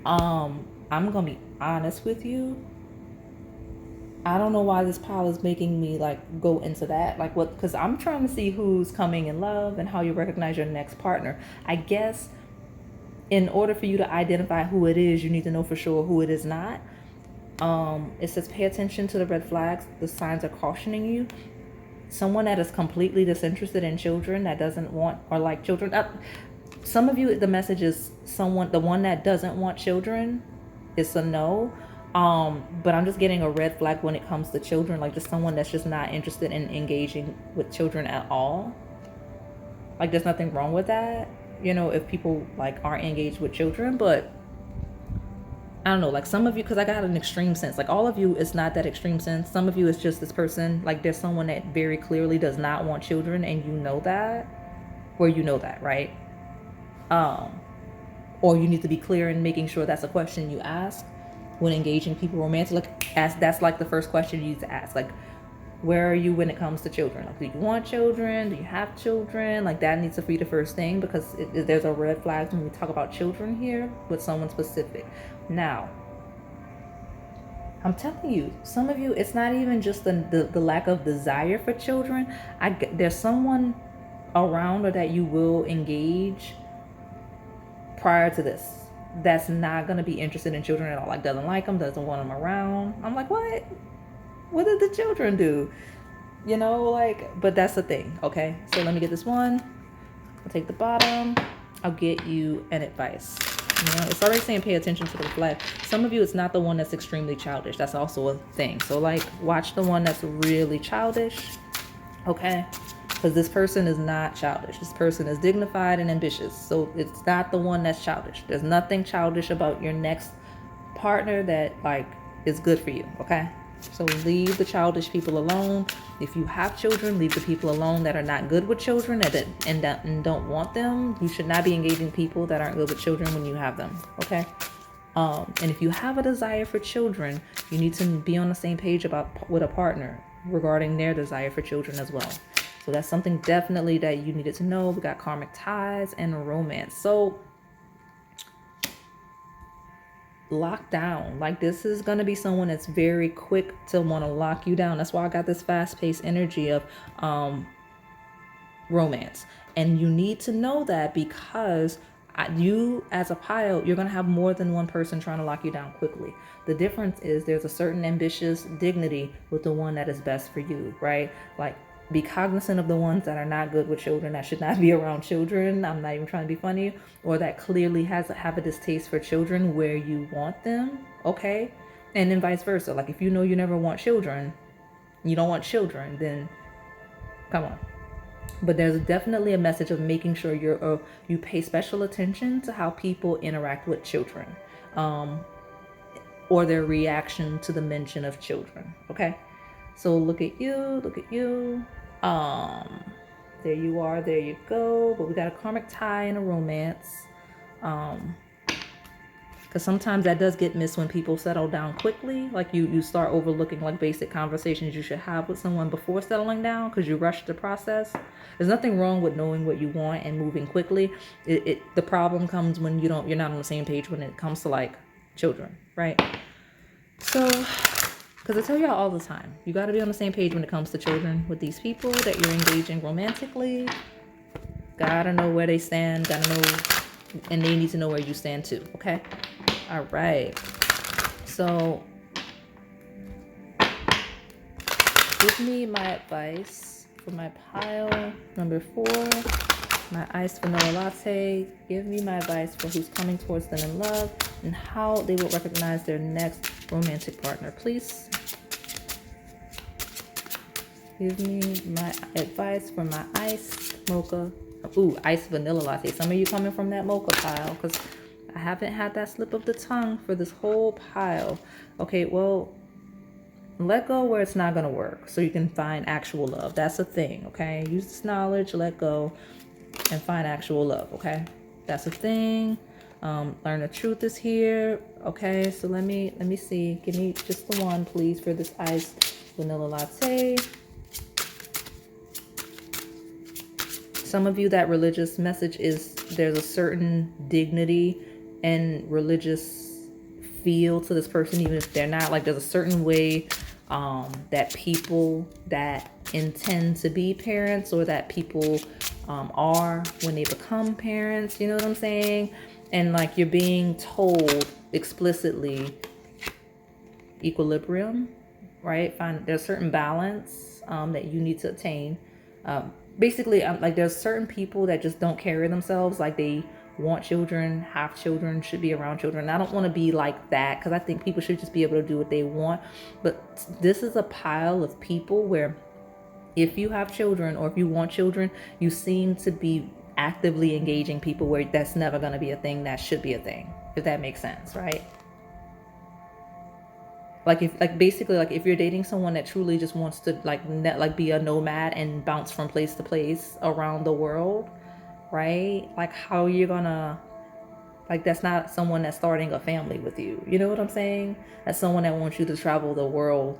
I'm gonna be honest with you. I don't know why this pile is making me like go into that, like what, because I'm trying to see who's coming in love and how you recognize your next partner. I guess in order for you to identify who it is, you need to know for sure who it is not. It says pay attention to the red flags. The signs are cautioning you. Someone that is completely disinterested in children, that doesn't want or like children. Some of you, the message is the one that doesn't want children is a no. But I'm just getting a red flag when it comes to children, like just someone that's just not interested in engaging with children at all. Like, there's nothing wrong with that, you know, if people like aren't engaged with children. But I don't know, like some of you, because I got an extreme sense, like all of you, it's not that extreme sense. Some of you, it's just this person, like there's someone that very clearly does not want children, and you know that, or you know that, right? Or you need to be clear in making sure that's a question you ask when engaging people romantically. Like, that's like the first question you need to ask. Like, where are you when it comes to children? Like, do you want children? Do you have children? Like, that needs to be the first thing, because there's a red flag when we talk about children here with someone specific. Now, I'm telling you, some of you, it's not even just the lack of desire for children. There's someone around or that you will engage prior to this that's not going to be interested in children at all. Like, doesn't like them, doesn't want them around. I'm like, what did the children do? You know, like, but that's the thing. Okay, so let me get this one. I'll take the bottom. I'll get you an advice. You know, it's already saying pay attention to the flag. Some of you, it's not the one that's extremely childish. That's also a thing. So like, watch the one that's really childish. Okay, because this person is not childish. This person is dignified and ambitious. So it's not the one that's childish. There's nothing childish about your next partner that like is good for you. Okay, so leave the childish people alone. If you have children, leave the people alone that are not good with children and don't want them. You should not be engaging people that aren't good with children when you have them. Okay, and if you have a desire for children, you need to be on the same page with a partner regarding their desire for children as well. So that's something definitely that you needed to know. We got karmic ties and romance. So lock down. Like, this is going to be someone that's very quick to want to lock you down. That's why I got this fast-paced energy of romance. And you need to know that, because you as a pile, you're going to have more than one person trying to lock you down quickly. The difference is there's a certain ambitious dignity with the one that is best for you, right? Like, be cognizant of the ones that are not good with children, that should not be around children. I'm not even trying to be funny. Or that clearly have a distaste for children where you want them, okay? And then vice versa. Like, if you know you never want children, you don't want children, then come on. But there's definitely a message of making sure you pay special attention to how people interact with children, or their reaction to the mention of children, okay? So look at you. There you are, there you go. But we got a karmic tie and a romance. Because sometimes that does get missed when people settle down quickly. Like, you start overlooking like basic conversations you should have with someone before settling down, because you rush the process. There's nothing wrong with knowing what you want and moving quickly. The problem comes when you're not on the same page when it comes to like children, right? So, because I tell y'all all the time, you got to be on the same page when it comes to children with these people that you're engaging romantically. Gotta know where they stand, gotta know, and they need to know where you stand too, okay? All right. So, give me my advice for my pile number 4, my iced vanilla latte. Give me my advice for who's coming towards them in love and how they will recognize their next romantic partner, please. Give me my advice for my iced mocha. Iced vanilla latte. Some of you coming from that mocha pile, because I haven't had that slip of the tongue for this whole pile. Okay, well, let go where it's not going to work so you can find actual love. That's a thing, okay? Use this knowledge, let go, and find actual love, okay? That's a thing. Learn the truth is here, okay? So let me see. Give me just the one, please, for this iced vanilla latte. Some of you, that religious message is there's a certain dignity and religious feel to this person, even if they're not. Like, there's a certain way that people that intend to be parents, or that people are when they become parents, you know what I'm saying? And like, you're being told explicitly equilibrium, right? There's a certain balance that you need to attain. Basically, like, there's certain people that just don't carry themselves like they want children, have children, should be around children. I don't want to be like that, because I think people should just be able to do what they want. But this is a pile of people where if you have children, or if you want children, you seem to be actively engaging people where that's never going to be a thing that should be a thing, if that makes sense, right? Like, if you're dating someone that truly just wants to be a nomad and bounce from place to place around the world, right? Like, how are you gonna, like, that's not someone that's starting a family with you. You know what I'm saying? That's someone that wants you to travel the world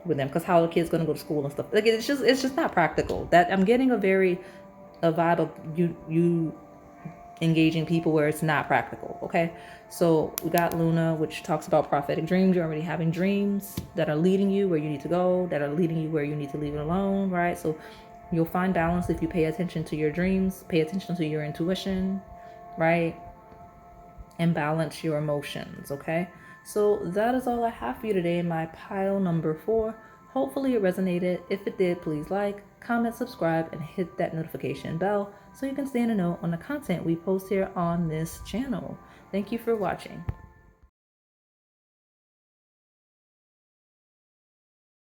with them, because how are the kids gonna go to school and stuff? Like, it's just not practical. That I'm getting a vibe of you engaging people where it's not practical, okay? So we got Luna, which talks about prophetic dreams. You're already having dreams that are leading you where you need to go, that are leading you where you need to leave it alone, right? So you'll find balance if you pay attention to your dreams, pay attention to your intuition, right? And balance your emotions, okay? So that is all I have for you today in my pile number 4. Hopefully it resonated. If it did, please like, comment, subscribe, and hit that notification bell so you can stay in the know on the content we post here on this channel. Thank you for watching.